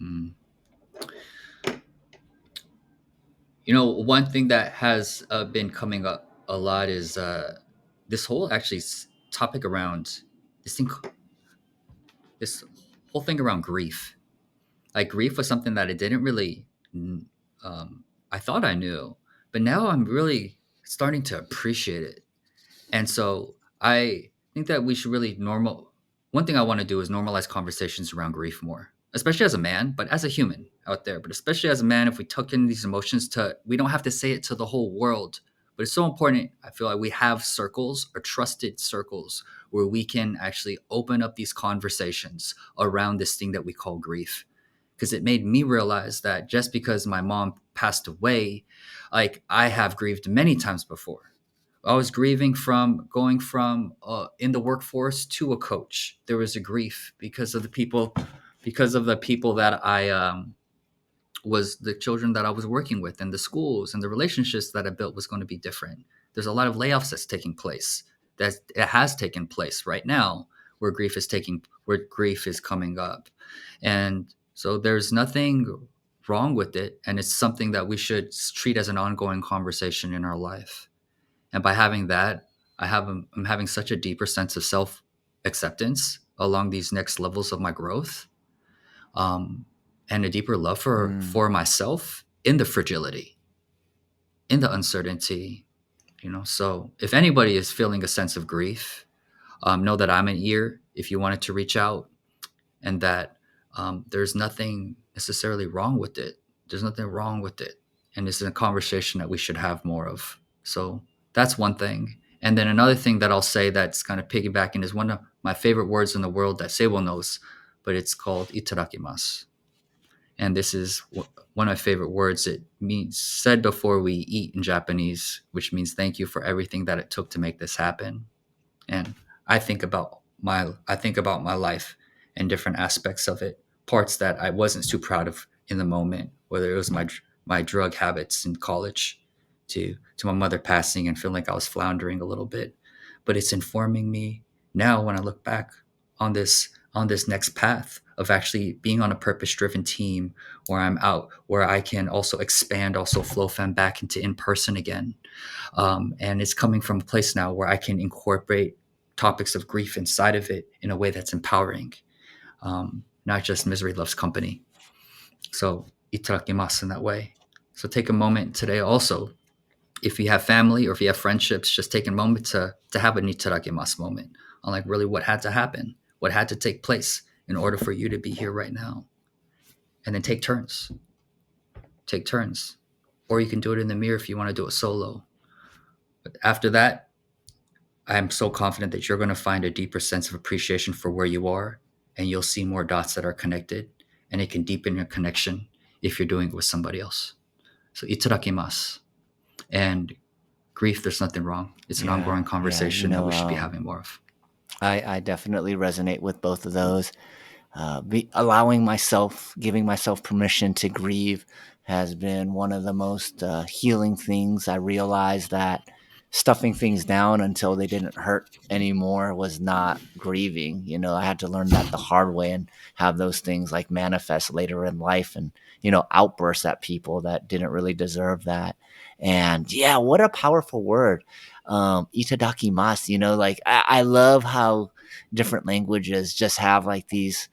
Mm. One thing that has been coming up a lot is this whole actually topic around this thing, this whole thing around grief. Like grief was something that I didn't really, mm, I thought I knew, but now I'm really starting to appreciate it. And so I think that we should really normal. One thing I want to do is normalize conversations around grief more, especially as a man, but as a human out there. But especially as a man, if we tuck in these emotions we don't have to say it to the whole world. But it's so important. I feel like we have circles or trusted circles where we can actually open up these conversations around this thing that we call grief. Because it made me realize that just because my mom passed away, like I have grieved many times before. I was grieving from going from in the workforce to a coach. There was a grief because of the people that I was the children that I was working with, and the schools and the relationships that I built was going to be different. There's a lot of layoffs that's taking place. That it has taken place right now, where grief is coming up, and so there's nothing wrong with it, and it's something that we should treat as an ongoing conversation in our life. And by having that, I'm having such a deeper sense of self acceptance along these next levels of my growth, um, and a deeper love Mm, for myself in the fragility, in the uncertainty. So if anybody is feeling a sense of grief, know that I'm an ear if you wanted to reach out, and that there's nothing necessarily wrong with it. There's nothing wrong with it. And it's a conversation that we should have more of. So that's one thing. And then another thing that I'll say that's kind of piggybacking is one of my favorite words in the world that Seibo knows, but it's called Itadakimasu. And this is one of my favorite words. It means said before we eat in Japanese, which means thank you for everything that it took to make this happen. And I think about my life and different aspects of it, parts that I wasn't too proud of in the moment, whether it was my drug habits in college, to my mother passing and feeling like I was floundering a little bit. But it's informing me now when I look back on this next path of actually being on a purpose driven team where I'm out, where I can also expand also FlowFam back into in person again. And it's coming from a place now where I can incorporate topics of grief inside of it in a way that's empowering, not just misery loves company. So itadakimasu in that way. So take a moment today also, if you have family or if you have friendships, just take a moment to have a itadakimasu moment on like really what had to happen, what had to take place in order for you to be here right now. And then take turns. Take turns. Or you can do it in the mirror if you want to do it solo. But after that, I'm so confident that you're going to find a deeper sense of appreciation for where you are, and you'll see more dots that are connected, and it can deepen your connection if you're doing it with somebody else. So itadakimasu. And grief, there's nothing wrong. It's an ongoing conversation that we should be having more of. I definitely resonate with both of those. Allowing myself, giving myself permission to grieve has been one of the most healing things. I realized that stuffing things down until they didn't hurt anymore was not grieving. You know, I had to learn that the hard way and have those things like manifest later in life and, you know, outbursts at people that didn't really deserve that. And yeah, what a powerful word. Itadakimasu, you know, like I love how different languages just have like these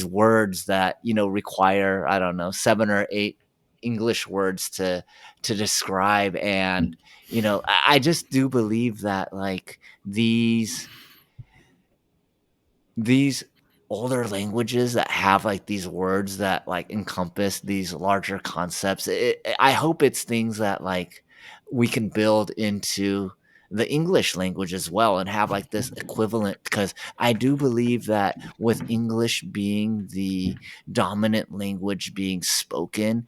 words that, you know, require, I don't know, 7 or 8 English words to describe. And, you know, I just do believe that like these older languages that have like these words that like encompass these larger concepts, I hope it's things that like we can build into the English language as well and have like this equivalent, because I do believe that with English being the dominant language being spoken,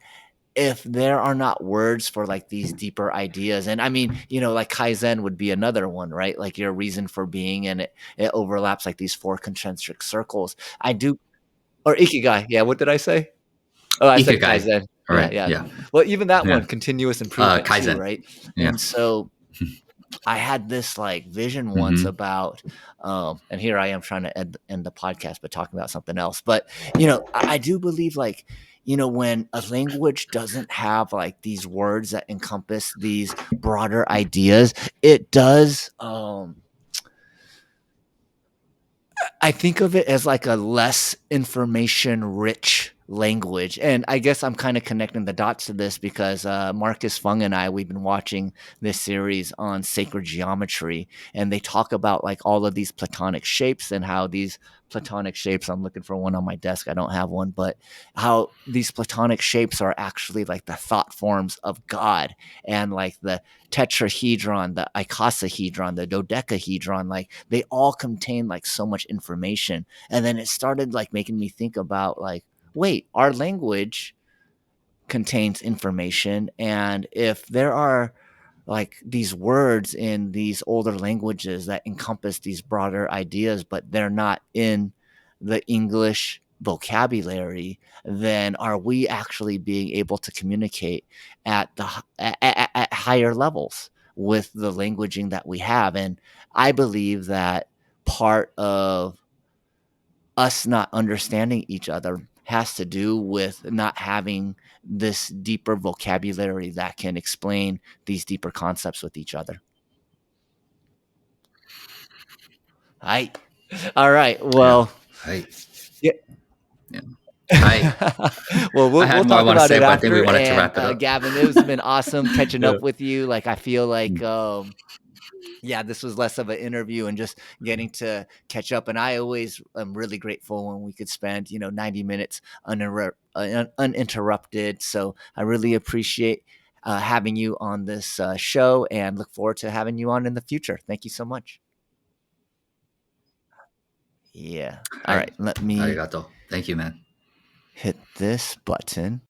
if there are not words for like these deeper ideas, and I mean, you know, like Kaizen would be another one, right? Like your reason for being, and it overlaps like these 4 concentric circles. I do, or Ikigai. Yeah, what did I say? Oh, I said Ikigai. Kaizen. All Yeah, right. yeah. Yeah. Well, even that Yeah. one, continuous improvement too, Kaizen. right? Yeah. And so I had this like vision once Mm-hmm. about, and here I am trying to end the podcast, but talking about something else. But, you know, I do believe like, you know, when a language doesn't have like these words that encompass these broader ideas, it does, I think of it as like a less information rich language. And I guess I'm kind of connecting the dots to this because Marcus Fung and we've been watching this series on sacred geometry, and they talk about like all of these platonic shapes and how these platonic shapes, I'm looking for one on my desk, I don't have one, but how these platonic shapes are actually like the thought forms of God, and like the tetrahedron, the icosahedron, the dodecahedron, like they all contain like so much information. And then it started like making me think about like, wait, our language contains information. And if there are like these words in these older languages that encompass these broader ideas, but they're not in the English vocabulary, then are we actually being able to communicate at at higher levels with the languaging that we have? And I believe that part of us not understanding each other has to do with not having this deeper vocabulary that can explain these deeper concepts with each other. Hi. All right. Yeah. Well, Right. yeah. Yeah. I Well, I we'll had more I talk want to about say, it but I think we after. wanted to And wrap it up. Gavin, it has been awesome catching Yeah. up with you. Like I feel like Yeah, this was less of an interview and just getting to catch up. And I always am really grateful when we could spend, 90 minutes uninterrupted. So I really appreciate having you on this show and look forward to having you on in the future. Thank you so much. Yeah. All Hi, right. Let me arigato. Thank you, man. hit this button.